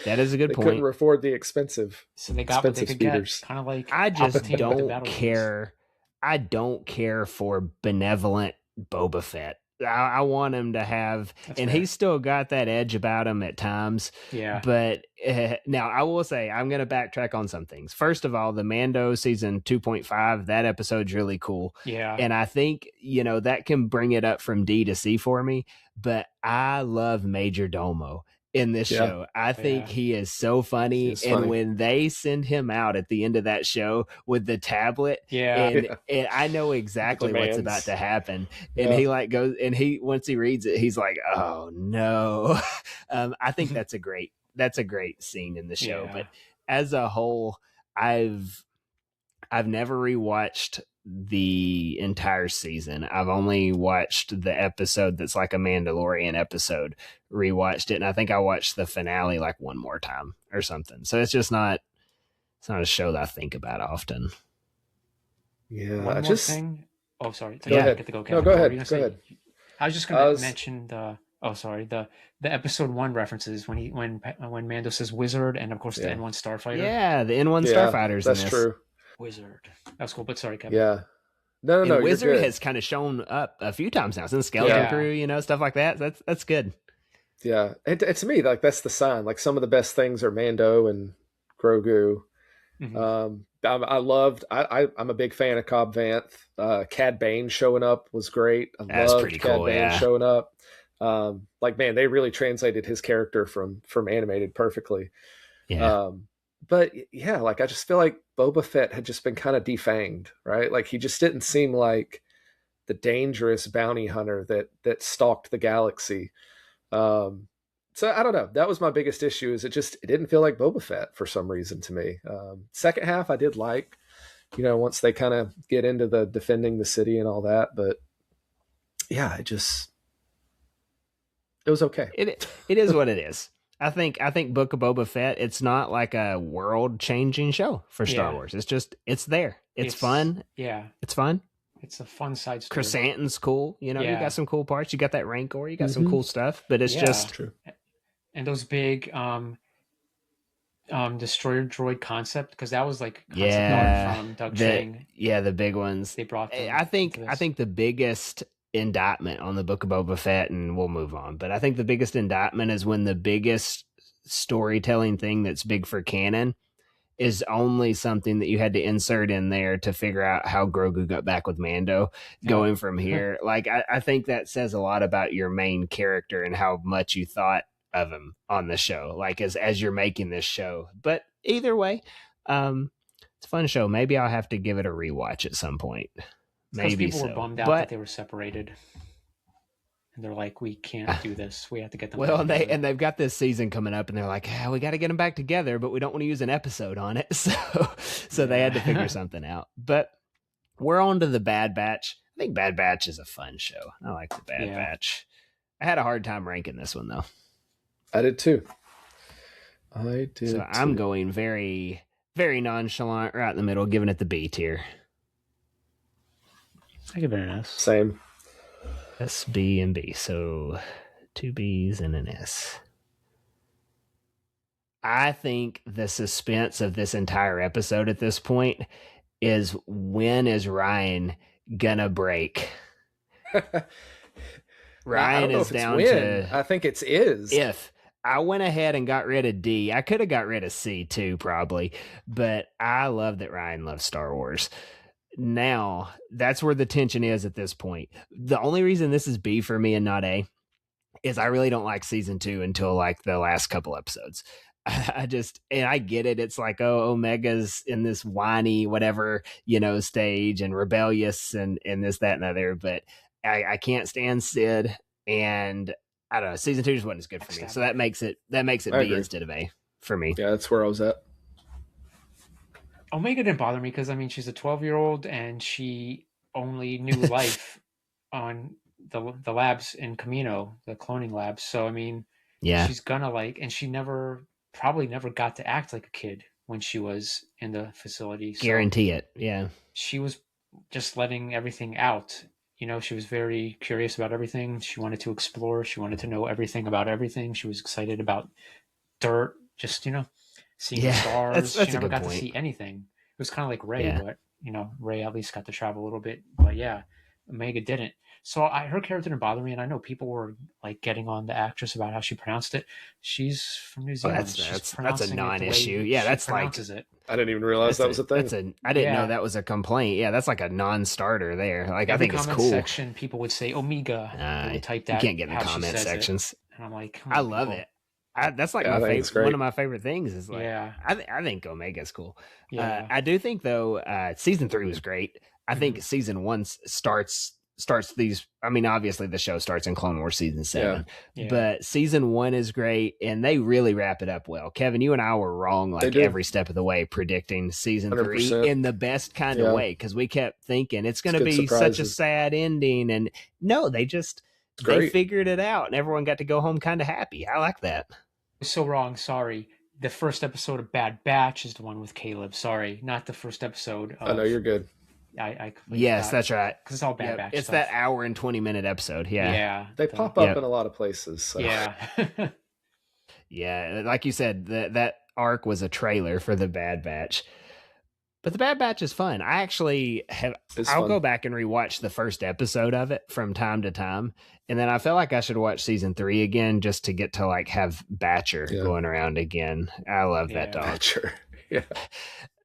That is a good point. They couldn't afford the expensive. So they got what they could get. Kind of like I just don't care. I don't care for benevolent Boba Fett. I want him to have, he's still got that edge about him at times. Yeah. But now I will say, I'm going to backtrack on some things. First of all, the Mando season 2.5, that episode's really cool. Yeah. And I think, that can bring it up from D to C for me. But I love Major Domo in this show. I think he is so funny. And when they send him out at the end of that show with the tablet, and I know exactly what's about to happen. And he goes, and once he reads it, he's like, oh no. I think that's a great scene in the show. But as a whole, I've never rewatched the entire season. I've only watched the episode that's like a Mandalorian episode, rewatched it, and I think I watched the finale like one more time or something. So it's not a show that I think about often. Yeah. One more thing. Oh, sorry. Go ahead. No, go ahead. I was just going to mention the episode 1 references when Mando says wizard, and of course the N1 starfighter. Yeah, the N1 starfighters. That's true. Wizard. That's cool, but sorry, Kevin. Yeah. No. Wizard has kind of shown up a few times now since Skeleton Crew, stuff like that. That's good. Yeah, and to me, like that's the sign. Like some of the best things are Mando and Grogu. Mm-hmm. I'm a big fan of Cobb Vanth. Cad Bane showing up was great. That's pretty Cad cool. Bane showing up. They really translated his character from animated perfectly. Yeah. But yeah, I just feel like Boba Fett had just been kind of defanged, right? Like he just didn't seem like the dangerous bounty hunter that stalked the galaxy. So I don't know. That was my biggest issue. Is it didn't feel like Boba Fett for some reason to me. Second half I did like, once they kind of get into the defending the city and all that. But yeah, it was okay. It is what it is. I think Book of Boba Fett, it's not like a world changing show for Star Wars. It's there. It's fun. Yeah. It's fun. It's a fun side story. Chrysanthemum's cool. You know, you got some cool parts. You got that Rancor. You got some cool stuff. But it's just true. And those big destroyer droid concept, because that was like concept art from Doug Chiang. Yeah, the big ones. They brought them. I think the biggest indictment on the Book of Boba Fett, and we'll move on, but I think the biggest indictment is when the biggest storytelling thing that's big for canon is only something that you had to insert in there to figure out how Grogu got back with Mando going from here. Like, I think that says a lot about your main character and how much you thought of him on the show, like as you're making this show. But either way, it's a fun show. Maybe I'll have to give it a rewatch at some point. Maybe people were bummed out that they were separated. And they're like, we can't do this. We have to get them. Well, they've got this season coming up, and they're like, we got to get them back together, but we don't want to use an episode on it, so they had to figure something out. But we're on to the Bad Batch. I think Bad Batch is a fun show. I like the Bad Batch. I had a hard time ranking this one though. I did too. I'm going very, very nonchalant, right in the middle, giving it the B tier. I give it an S. Same. S, B, and B. So 2 B's and an S. I think the suspense of this entire episode at this point is, when is Ryan gonna break? Ryan is down to... I think it's is. If. I went ahead and got rid of D. I could have got rid of C too, probably. But I love that Ryan loves Star Wars. Now, that's where the tension is at this point. The only reason this is B for me and not A is I really don't like season 2 until like the last couple episodes. I get it. It's like, Omega's in this whiny whatever, stage and rebellious and this, that, and other. But I can't stand Sid, and I don't know. Season 2 just wasn't as good for me. So that makes it B instead of A for me. Yeah, that's where I was at. Omega didn't bother me because, she's a 12-year-old and she only knew life on the labs in Camino, the cloning labs. So, she's gonna and she probably never got to act like a kid when she was in the facility. So guarantee it. Yeah. She was just letting everything out. She was very curious about everything. She wanted to explore. She wanted to know everything about everything. She was excited about dirt, just, seeing the stars. That's she never got to see anything. It was kind of like Rey, but, Rey at least got to travel a little bit. But yeah, Omega didn't. So her character didn't bother me, and I know people were getting on the actress about how she pronounced it. She's from New Zealand. That's a non-issue. Yeah, that's it. I didn't even realize that was a thing. I didn't know that was a complaint. Yeah, that's like a non-starter there. I think it's cool. Section, people would say Omega. Would type that. You can't get in the comment sections. And I'm like, I love it. That's like my favorite. One of my favorite things is I think Omega's cool. Yeah. I do think though, season 3 was great. I think season 1 starts these. Obviously the show starts in Clone Wars season 7, but season 1 is great, and they really wrap it up well. Kevin, you and I were wrong every step of the way predicting season 100%. 3 in the best kind of way, because we kept thinking it's going to be such a sad ending, and no, they figured it out, and everyone got to go home kind of happy. I like that. So wrong. Sorry. The first episode of Bad Batch is the one with Caleb. Sorry, not the first episode. I know, you're good. Yes, that's right. Because it's all Bad Batch. It's stuff. that hour and 20-minute episode. Yeah. Yeah. They pop up in a lot of places. So. Yeah. Yeah. Like you said, that arc was a trailer for the Bad Batch. But the Bad Batch is fun. I actually I'll go back and rewatch the first episode of it from time to time. And then I felt like I should watch season 3 again just to get to have Batcher going around again. I love that dog. Batcher. Yeah.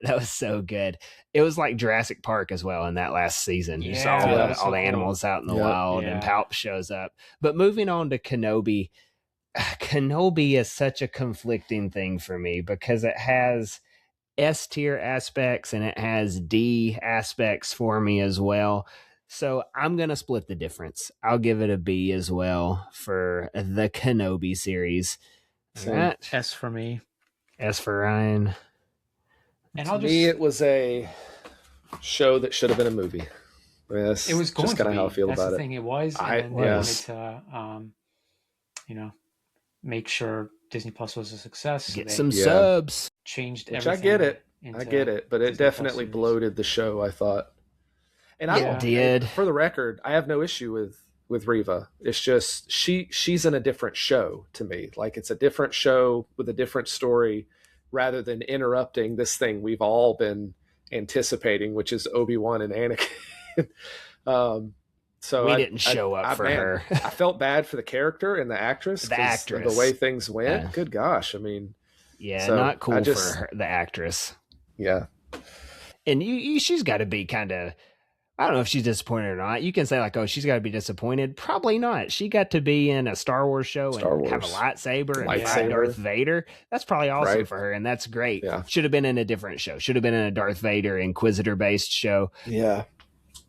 That was so good. It was like Jurassic Park as well in that last season. You saw all the animals out in the wild, and Palp shows up. But moving on to Kenobi, Kenobi is such a conflicting thing for me because it has S tier aspects and it has D aspects for me as well. So I'm going to split the difference. I'll give it a B as well for the Kenobi series. Right. S for me. S for Ryan. And to me, it was a show that should have been a movie. It was going just to be. How I feel That's about the thing. It was. And they wanted to, make sure Disney Plus was a success. Get some subs. Changed everything. Which I get it. But it definitely bloated the show, I thought. And it did. For the record, I have no issue with Riva. It's just she's in a different show to me. Like it's a different show with a different story, rather than interrupting this thing we've all been anticipating, which is Obi-Wan and Anakin. So we didn't show up for her. I felt bad for the character and the actress. The way things went. Yeah. Good gosh, I mean, yeah, so not cool for her, the actress. Yeah, and she's got to be kind of. I don't know if she's disappointed or not. You can say like, oh, she's got to be disappointed. Probably not. She got to be in a Star Wars show and have a lightsaber and fight Darth Vader. That's probably awesome for her, and that's great. Yeah. Should have been in a different show. Should have been in a Darth Vader Inquisitor-based show. Yeah.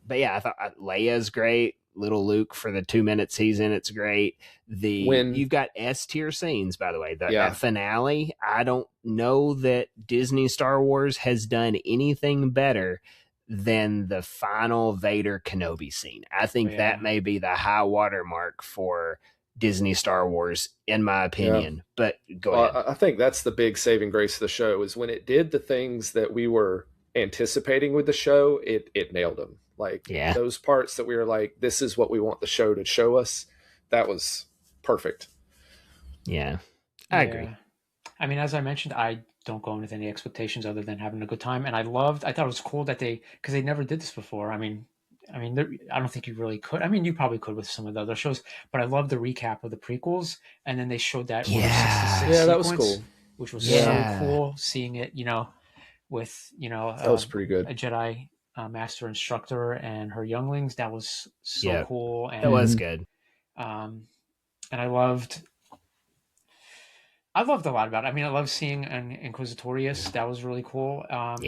But yeah, I thought Leia's great. Little Luke for the 2 minutes he's in, it's great. You've got S-tier scenes, by the way. That finale, I don't know that Disney Star Wars has done anything better than the final Vader Kenobi scene. I think that may be the high water mark for Disney Star Wars, in my opinion. But go ahead. I think that's the big saving grace of the show, is when it did the things that we were anticipating with the show, it nailed them. Like those parts that we were like, this is what we want the show to show us. That was perfect. Yeah, I agree. I mean, as I mentioned, I don't go in with any expectations other than having a good time. And I thought it was cool that because they never did this before. I mean, I don't think you really could. I mean, you probably could with some of the other shows, but I love the recap of the prequels. And then they showed that 66 that was cool, which was so cool seeing it, with, that was pretty good. A Jedi master instructor and her younglings. That was so cool. And that was good. And I loved a lot about it. I mean, I love seeing an Inquisitorius. That was really cool. That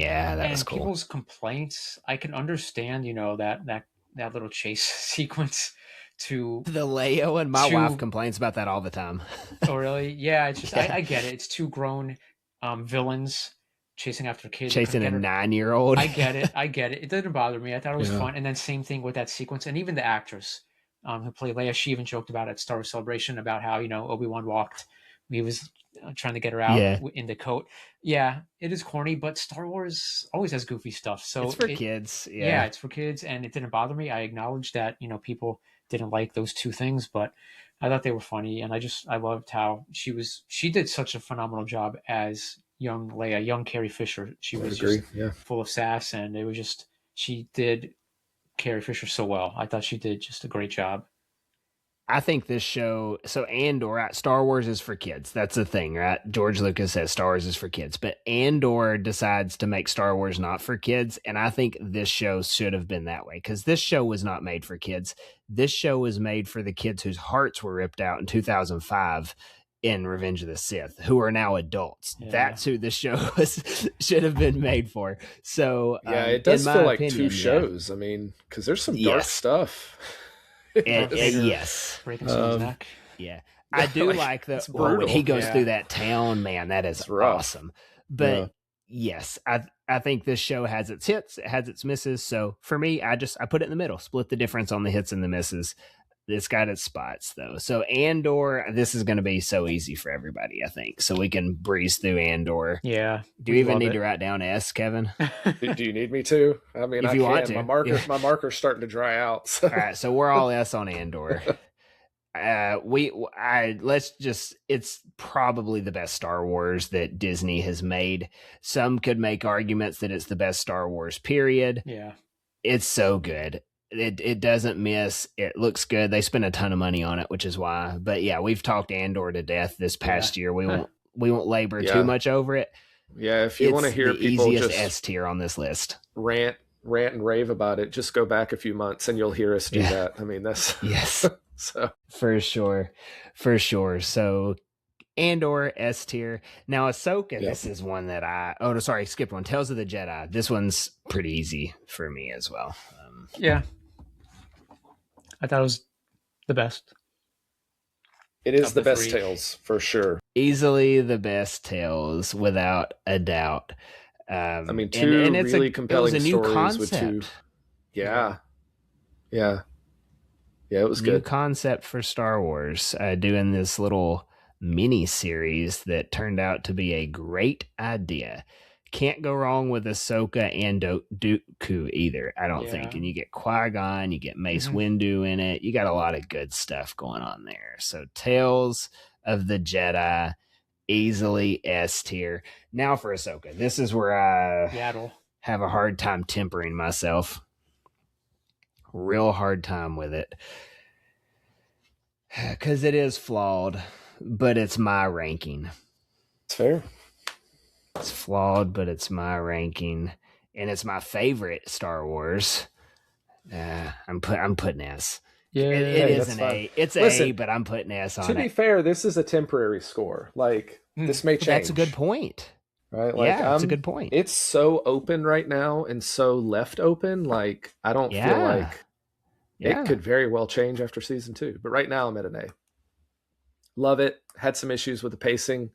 was cool. And people's complaints, I can understand, that little chase sequence to the Leia, and my wife complains about that all the time. Oh, really? Yeah, it's just I get it. It's two grown villains chasing after kids. Chasing a 9-year-old. I get it. It didn't bother me. I thought it was fun. And then same thing with that sequence. And even the actress who played Leia, she even joked about it at Star Wars Celebration about how, Obi-Wan walked. He was trying to get her out in the coat. Yeah, it is corny, but Star Wars always has goofy stuff. So it's for kids. Yeah, it's for kids, and it didn't bother me. I acknowledge that people didn't like those two things, but I thought they were funny, and I loved how she did such a phenomenal job as young Leia, young Carrie Fisher. She was just full of sass, and it was just she did Carrie Fisher so well. I thought she did just a great job. I think this show, so Andor, right, Star Wars is for kids. That's the thing, right? George Lucas says Star Wars is for kids, but Andor decides to make Star Wars not for kids. And I think this show should have been that way, because this show was not made for kids. This show was made for the kids whose hearts were ripped out in 2005 in Revenge of the Sith, who are now adults. Yeah. That's who this show should have been made for. So it does feel like two shows. I mean, because there's some dark stuff. Yes. Breaking someone's neck. Yeah. I do like when he goes through that town, man, that is awesome. But yes, I think this show has its hits, it has its misses. So for me, I put it in the middle, split the difference on the hits and the misses. It's got its spots though. So Andor, this is going to be so easy for everybody, I think. So we can breeze through Andor. Yeah. Do you even need to write down S, Kevin? Do you need me to? I mean, if you want to. My marker's starting to dry out. So. All right. So we're all S on Andor. It's probably the best Star Wars that Disney has made. Some could make arguments that it's the best Star Wars period. Yeah. It's so good. It doesn't miss. It looks good. They spent a ton of money on it, which is why. But yeah, we've talked Andor to death this past year. We won't labor too much over it. Yeah, if you want to hear people easiest just S tier on this list, rant and rave about it, just go back a few months and you'll hear us do that. I mean, that's so for sure. So Andor S tier. Now Ahsoka, this is one that skipped one. Tales of the Jedi. This one's pretty easy for me as well. I thought it was the best. It is the best Tales for sure. Easily the best Tales, without a doubt. I mean, two really compelling stories with two. Yeah, it was good. New concept for Star Wars, doing this little mini series that turned out to be a great idea. can't go wrong with Ahsoka and Dooku either, I don't think. And you get Qui-Gon, you get Mace Windu in it. You got a lot of good stuff going on there. So Tales of the Jedi, easily S tier. Now for Ahsoka. This is where I have a hard time tempering myself. Real hard time with it. Because it is flawed, but it's my ranking. It's fair. It's flawed, but it's my ranking, and it's my favorite Star Wars. I'm putting S. Yeah, it is an A. It's A, but I'm putting S on it. To be fair, this is a temporary score. Like this may change. That's a good point. Right? Like, that's a good point. It's so open right now and so left open. Like I don't feel like it could very well change after season 2. But right now I'm at an A. Love it. Had some issues with the pacing.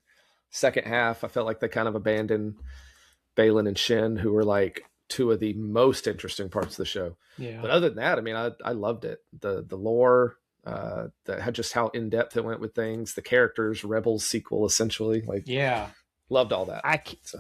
Second half, I felt like they kind of abandoned Baylan and Shin, who were like 2 of the most interesting parts of the show. Yeah. But other than that, I mean, I loved it. The lore, just how in depth it went with things. The characters, Rebels sequel, essentially. Like, loved all that.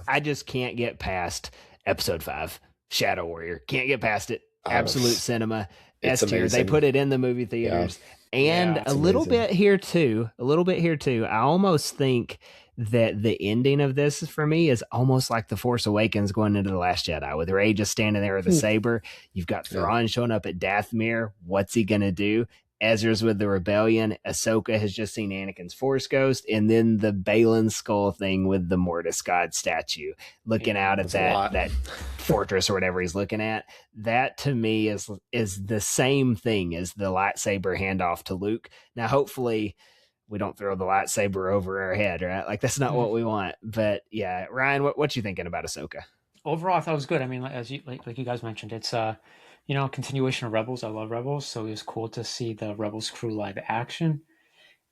I just can't get past episode 5, Shadow Warrior. Can't get past it. Absolute cinema. S tier. They put it in the movie theaters, and a little bit here too. I almost think that the ending of this for me is almost like The Force Awakens going into The Last Jedi, with Rey just standing there with a saber. You've got Thrawn showing up at Dathomir. What's he gonna do? Ezra's with the rebellion. Ahsoka has just seen Anakin's Force ghost, and then the Baylan skull thing with the Mortis God statue looking out at that fortress or whatever he's looking at. That to me is the same thing as the lightsaber handoff to Luke. Now, hopefully, we don't throw the lightsaber over our head, right? Like that's not what we want. But yeah, Ryan, what you thinking about Ahsoka? Overall, I thought it was good. I mean, as you like you guys mentioned, it's continuation of Rebels. I love Rebels, so it was cool to see the Rebels crew live action.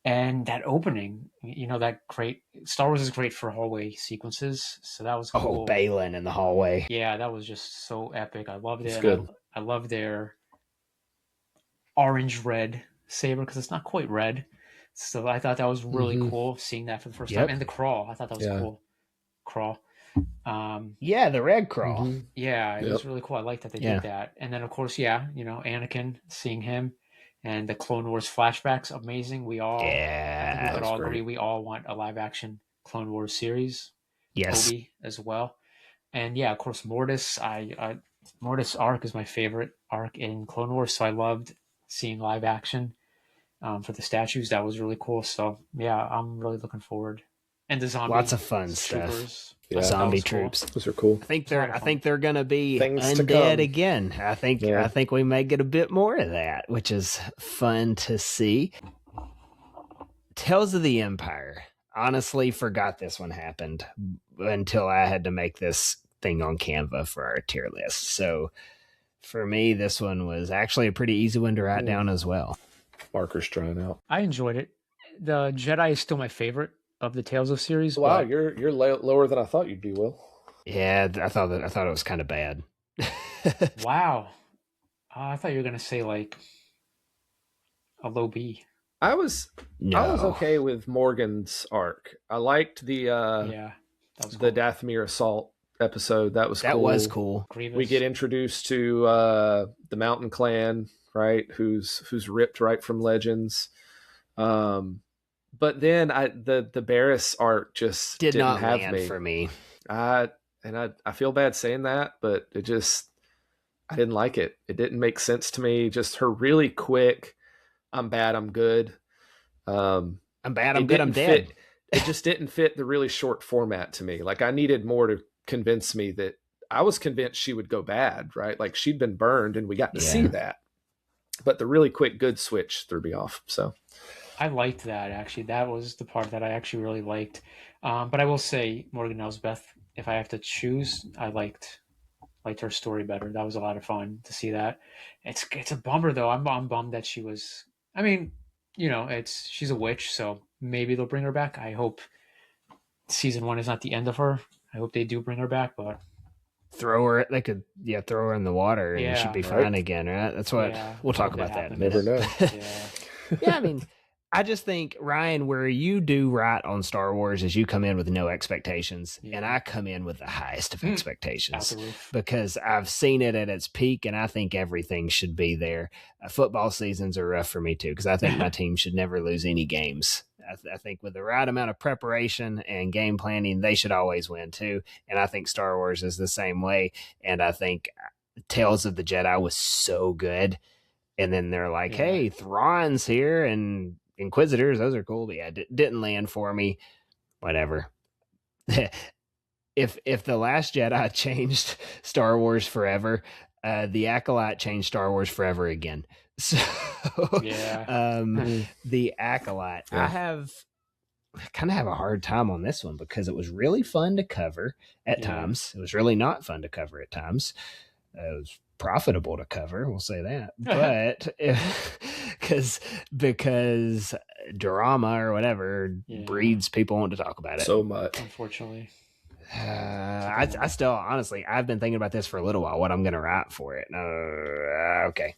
And that opening, that great Star Wars is great for hallway sequences, so that was cool. Oh, Baylan in the hallway. Yeah, that was just so epic. I loved it. It's good. I love their orange-red saber because it's not quite red. So I thought that was really cool seeing that for the first time. And the crawl, I thought that was cool. Crawl. The red crawl. Yeah, it was really cool. I like that they did that. And then of course, Anakin, seeing him and the Clone Wars flashbacks, amazing. We all I think we could all agree we all want a live action Clone Wars series. Yes. Obi as well. And of course Mortis. Mortis arc is my favorite arc in Clone Wars, so I loved seeing live action. For the statues, that was really cool. So I'm really looking forward. And the zombie, lots of fun troopers. Stuff. The zombie troops, those are cool. I think they're gonna be undead again. I think we may get a bit more of that, which is fun to see. Tales of the Empire. Honestly, forgot this one happened until I had to make this thing on Canva for our tier list. So for me, this one was actually a pretty easy one to write down as well. Markers drying out. I enjoyed it. The Jedi is still my favorite of the Tales of series. Wow, you're lower than I thought you'd be, Will. Yeah, I thought it was kind of bad. Wow, I thought you were gonna say like a low B. I was okay with Morgan's arc. I liked the that was cool. The Dathomir assault episode. That was cool. Grievous. We get introduced to the Mountain Clan, right? Who's ripped right from Legends. But then the Barriss arc just didn't not have land me. For me. I feel bad saying that, but I didn't like it. It didn't make sense to me. Just her really quick, I'm bad, I'm good. I'm bad, I'm good, I'm dead. It just didn't fit the really short format to me. Like I needed more to convince me that I was convinced she would go bad, right? Like she'd been burned and we got to see that. But the really quick good switch threw me off. So I liked that actually. That was the part that I actually really liked. But I will say Morgan Elsbeth, if I have to choose, I liked her story better. That was a lot of fun to see that. It's a bummer though. I'm bummed that she was. I mean, she's a witch, so maybe they'll bring her back. I hope season 1 is not the end of her. I hope they do bring her back, but throw her in the water and she'd be fine again, right? That's what we'll talk about that. Never know. Yeah, I mean, I just think, Ryan, where you do right on Star Wars is you come in with no expectations, and I come in with the highest of expectations because I've seen it at its peak, and I think everything should be there. Football seasons are rough for me too because I think my team should never lose any games. I think with the right amount of preparation and game planning, they should always win too. And I think Star Wars is the same way. And I think Tales of the Jedi was so good. And then they're like, hey, Thrawn's here and Inquisitors, those are cool, but yeah, didn't land for me. Whatever. if the Last Jedi changed Star Wars forever, the Acolyte changed Star Wars forever again. So the Acolyte, I kind of have a hard time on this one because it was really fun to cover at times. It was really not fun to cover at times. It was profitable to cover, we'll say that, but because drama or whatever breeds people want to talk about it so much, unfortunately. I still, honestly, I've been thinking about this for a little while, what I'm gonna write for it. Okay,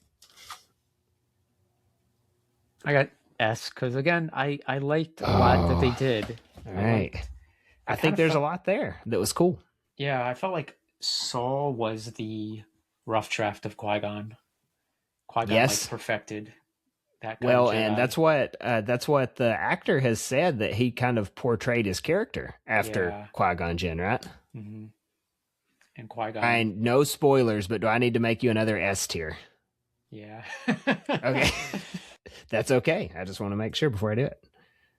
I got S because again I liked a lot that they did. All right, I think there's a lot there that was cool. Yeah, I felt like Saul was the rough draft of Qui-Gon. Qui-Gon like perfected that. Well, and that's what the actor has said, that he kind of portrayed his character after Qui-Gon Jinn, right? Mm-hmm. And Qui-Gon. And no spoilers, but do I need to make you another S tier? Yeah. Okay. That's okay. I just want to make sure before I do it.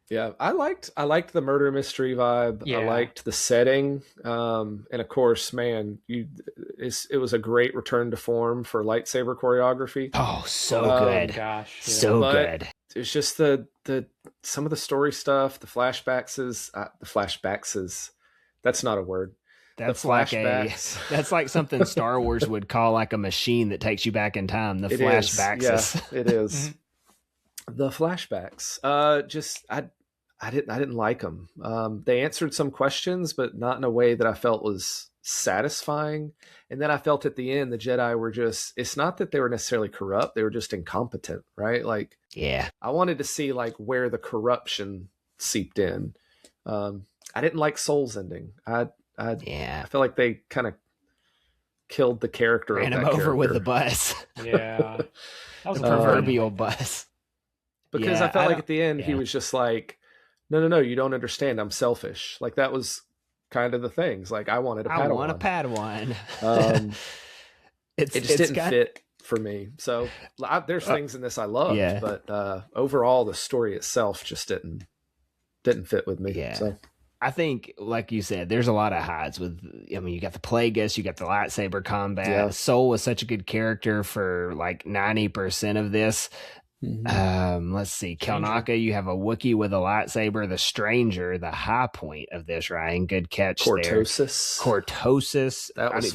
Yeah, I liked the murder mystery vibe. Yeah. I liked the setting, and of course, man, it was a great return to form for lightsaber choreography. Oh, so good! Gosh, so good. It's just the some of the story stuff, the flashbacks is that's not a word. That's like that's like something Star Wars would call like a machine that takes you back in time. The flashbacks, yeah, it is. The flashbacks, I didn't like them. They answered some questions, but not in a way that I felt was satisfying. And then I felt at the end, the Jedi were it's not that they were necessarily corrupt. They were just incompetent, right? Like, yeah, I wanted to see like where the corruption seeped in. I didn't like Soul's ending. I feel like they kind of killed the character. Ran him over with the bus. Yeah. That was a proverbial bus. Because I felt like at the end, he was just like, no, you don't understand. I'm selfish. Like, that was kind of the things. Like, I wanted a Padawan. I want a Padawan. It just didn't fit for me. So there's things in this I loved, but overall, the story itself just didn't fit with me. Yeah. So I think, like you said, there's a lot of highs with, I mean, you got the Plagueis, you got the lightsaber combat. Yeah. Soul was such a good character for like 90% of this. Mm-hmm. Let's see, Kelnaka, you have a Wookiee with a lightsaber. The Stranger, the high point of this, Ryan. Good catch Cortosis. there. Cortosis. That was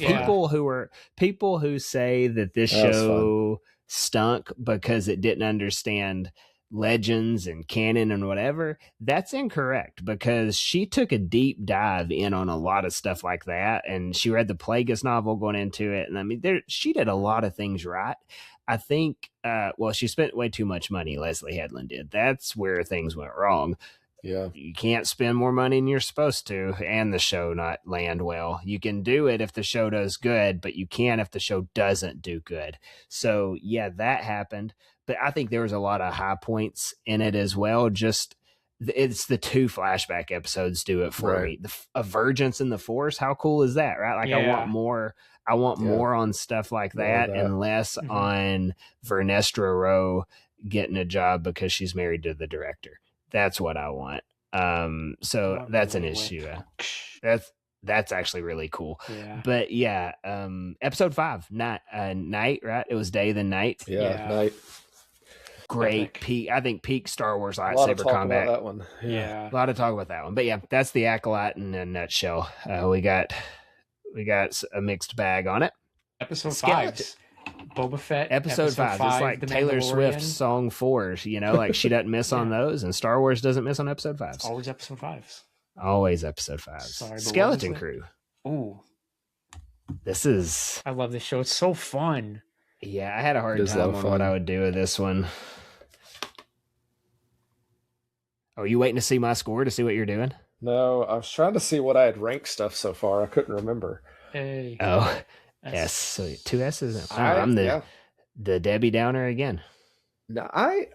people who say that this show stunk because it didn't understand legends and canon and whatever. That's incorrect, because she took a deep dive in on a lot of stuff like that, and she read the Plagueis novel going into it. And I mean, she did a lot of things right. I think, she spent way too much money, Leslie Headland did. That's where things went wrong. Yeah. You can't spend more money than you're supposed to and the show not land well. You can do it if the show does good, but you can't if the show doesn't do good. So, yeah, that happened. But I think there was a lot of high points in it as well. Just, it's the 2 flashback episodes do it for me. A Virgins in the Force, how cool is that, right? Like, I want more. I want more on stuff like that and less on Vernestra Rowe getting a job because she's married to the director. That's what I want. So that's an issue. That's actually really cool. Yeah. But yeah, episode 5, night, right? It was day then night. Yeah. Night. Great peak. I think peak Star Wars lightsaber combat. About that one. Yeah. A lot of talk about that one. But yeah, that's the Acolyte in a nutshell. We got a mixed bag on it. Episode 5. Boba Fett. Episode 5. It's like Taylor Swift's song 4. You know, like she doesn't miss on those, and Star Wars doesn't miss on episode 5s. Always episode 5s. Always episode 5s. Sorry, Skeleton Crew. Ooh. I love this show. It's so fun. Yeah, I had a hard time on what I would do with this one. Oh, you waiting to see my score to see what you're doing? No, I was trying to see what I had ranked stuff so far. I couldn't remember. Hey. Oh, That's yes. So two S's. I I'm yeah. the Debbie Downer again. No, I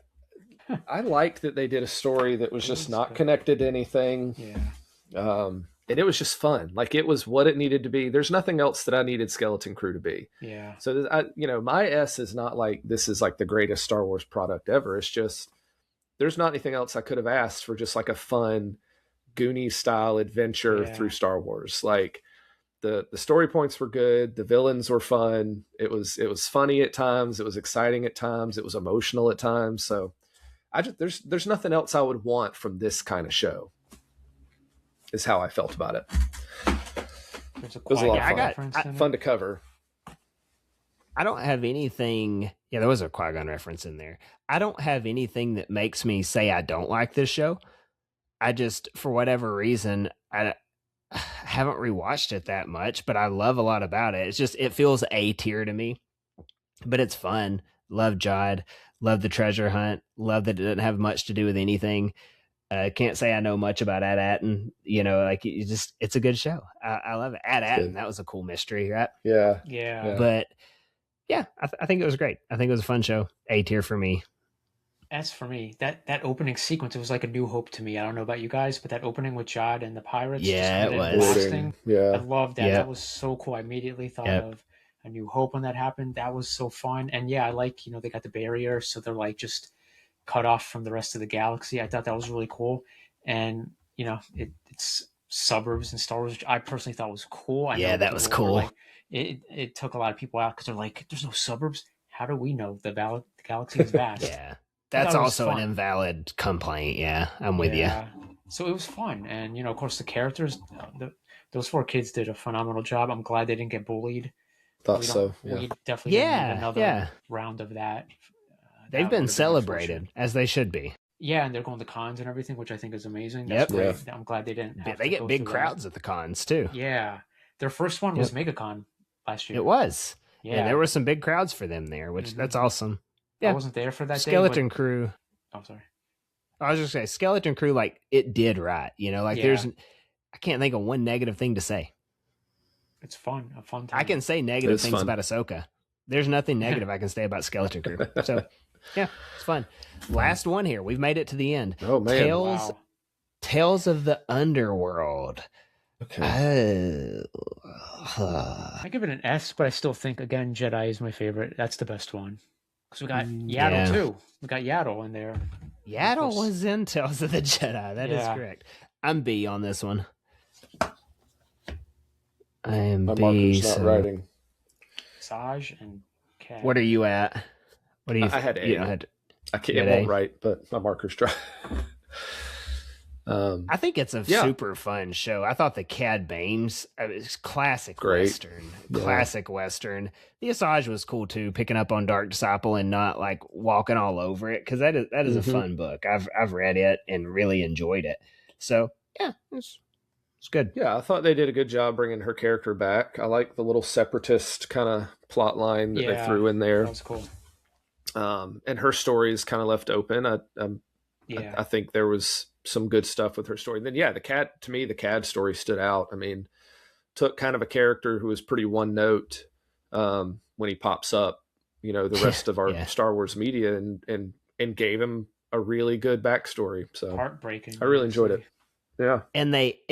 liked that they did a story that was It just was not good. connected to anything. Yeah. And it was just fun. Like it was what it needed to be. There's nothing else that I needed Skeleton Crew to be. Yeah. So my S is not like this is like the greatest Star Wars product ever. It's just there's not anything else I could have asked for just like a fun Goonies style adventure through Star Wars. Like the story points were good, the villains were fun. It was funny at times, it was exciting at times, it was emotional at times. So there's nothing else I would want from this kind of show. Is how I felt about it. There's it was a lot of fun to cover. I don't have anything. Yeah, there was a Qui-Gon reference in there. I don't have anything that makes me say I don't like this show. I just, for whatever reason, I haven't rewatched it that much, but I love a lot about it. It's just, it feels A tier to me, but it's fun. Love Jod. Love the treasure hunt. Love that it doesn't have much to do with anything. Can't say I know much about Ad-Atten. Like it's a good show. I love it. Ad-Atten, that was a cool mystery, right? Yeah. But yeah, I think it was great. I think it was a fun show. A tier for me. As for me, that opening sequence, it was like a new hope to me. I don't know about you guys, but that opening with Jod and the pirates, yeah, it was. Yeah, I loved that. Yep. That was so cool. I immediately thought of A New Hope when that happened. That was so fun. And yeah, I like they got the barrier, so they're like just cut off from the rest of the galaxy. I thought that was really cool. And it's suburbs and Star Wars, which I personally thought was cool. I know that was cool. Like, it took a lot of people out because they're like, there's no suburbs. How do we know the galaxy is vast? Yeah, that's also an invalid complaint. Yeah, I'm with you. So it was fun, and of course the characters, those 4 kids did a phenomenal job. I'm glad they didn't get bullied. Thought so. We definitely need another round of that. They've been celebrated as they should be. Yeah, and they're going to cons and everything, which I think is amazing. That's great. I'm glad they didn't. They get big crowds at the cons too. Yeah, their first one was MegaCon last year. It was. Yeah, and there were some big crowds for them there, which that's awesome. Yeah, I wasn't there for that Skeleton Crew. Oh, sorry. I was just saying, Skeleton Crew, like it did right. There's, I can't think of one negative thing to say. It's fun, a fun time. I can say negative things about Ahsoka. There's nothing negative I can say about Skeleton Crew. So, yeah, it's fun. Last one here. We've made it to the end. Oh man! Tales of the Underworld. Okay. I give it an S, but I still think again Jedi is my favorite. That's the best one because we got Yaddle too. We got Yaddle in there. Yaddle was in Tales of the Jedi. That is correct. I'm B on this one. I am My B. marker's not writing. Saj and Cat. What are you at? What do you? I had A. I can't. It won't write, but my marker's dry. I think it's a super fun show. I thought the Cad Bane's classic Western. Classic Western. The Asajj was cool too, picking up on Dark Disciple and not like walking all over it, because that is a fun book. I've read it and really enjoyed it. So yeah, it's good. Yeah, I thought they did a good job bringing her character back. I like the little separatist kind of plot line that they threw in there. That was cool. And her story is kind of left open. I think there was some good stuff with her story. And then the Cad story stood out. I mean, took kind of a character who was pretty one note when he pops up, the rest of our Star Wars media and gave him a really good backstory. So heartbreaking. I really enjoyed it. Yeah. And they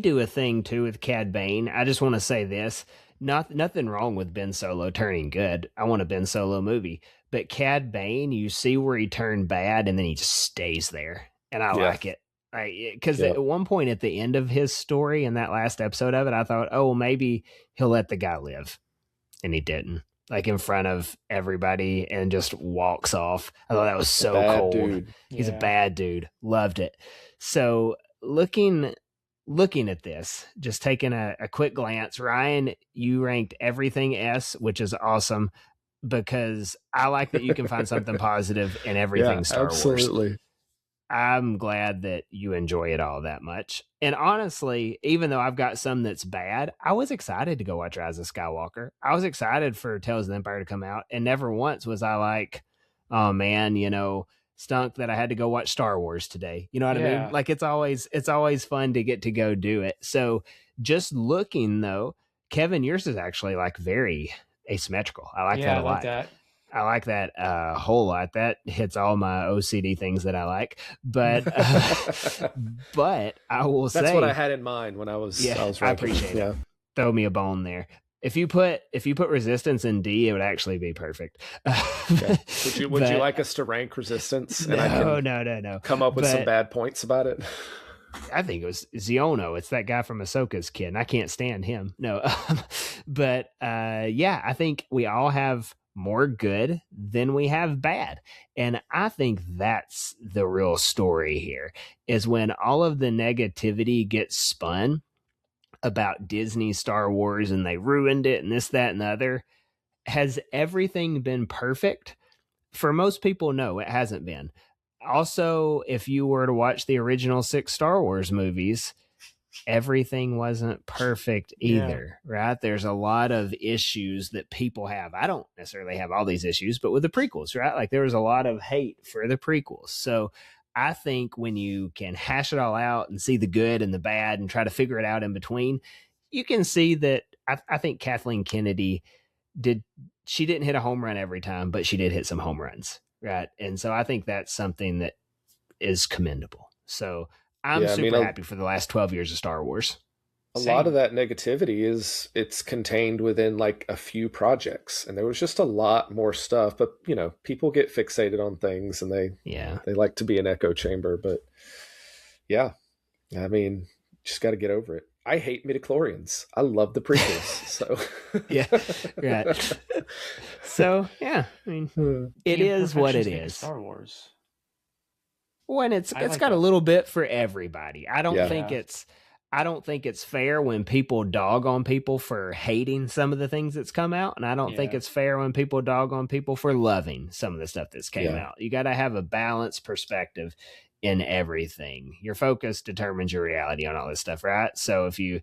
do a thing too with Cad Bane. I just want to say this. Nothing wrong with Ben Solo turning good. I want a Ben Solo movie. But Cad Bane, you see where he turned bad and then he just stays there. And I like it. Because at one point at the end of his story in that last episode of it, I thought, oh, well, maybe he'll let the guy live. And he didn't. Like in front of everybody and just walks off. I thought that was so cold. Dude. He's a bad dude. Loved it. So looking at this, just taking a quick glance, Ryan, you ranked everything S, which is awesome, because I like that you can find something positive in everything Star absolutely. Wars. I'm glad that you enjoy it all that much. And honestly, even though I've got some that's bad, I was excited to go watch Rise of Skywalker. I was excited for Tales of the Empire to come out, and never once was I like, oh man, stunk that I had to go watch Star Wars today. You know what I mean? Like it's always fun to get to go do it. So just looking though, Kevin, yours is actually like very asymmetrical. I like that a lot. I like that a whole lot. That hits all my OCD things that I like. But but I will say that's what I had in mind when I was. I appreciate it. Throw me a bone there. If you put Resistance in D, it would actually be perfect. Okay. Would you like us to rank Resistance? No. Come up with some bad points about it. I think it was Xiono. It's that guy from Ahsoka's kid, and I can't stand him. No, but I think we all have more good than we have bad, and I think that's the real story here. Is when all of the negativity gets spun about Disney Star Wars and they ruined it and this, that, and the other. Has everything been perfect? For most people, no, it hasn't been. Also, if you were to watch the original 6 Star Wars movies, everything wasn't perfect either, right? There's a lot of issues that people have. I don't necessarily have all these issues, but with the prequels, right? Like there was a lot of hate for the prequels. So I think when you can hash it all out and see the good and the bad and try to figure it out in between, you can see that I think Kathleen Kennedy she didn't hit a home run every time, but she did hit some home runs, right? And so I think that's something that is commendable. So I'm super happy for the last 12 years of Star Wars. A lot of that negativity it's contained within like a few projects, and there was just a lot more stuff. But people get fixated on things, and they like to be an echo chamber. But I mean, just got to get over it. I hate midichlorians. I love the prequels. So right. So I mean, it is what it is. Star Wars. When it's got a little bit for everybody. I don't think it's fair when people dog on people for hating some of the things that's come out, and I don't think it's fair when people dog on people for loving some of the stuff that's came out. You got to have a balanced perspective in everything. Your focus determines your reality on all this stuff, right? So if you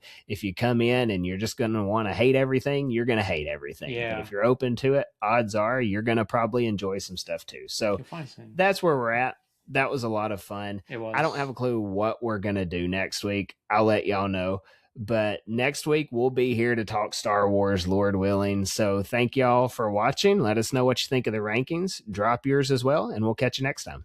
come in and you're just going to want to hate everything, you're going to hate everything. But if you're open to it, odds are you're going to probably enjoy some stuff too. So that's where we're at. That was a lot of fun. It was. I don't have a clue what we're going to do next week. I'll let y'all know. But next week, we'll be here to talk Star Wars, Lord willing. So thank y'all for watching. Let us know what you think of the rankings. Drop yours as well, and we'll catch you next time.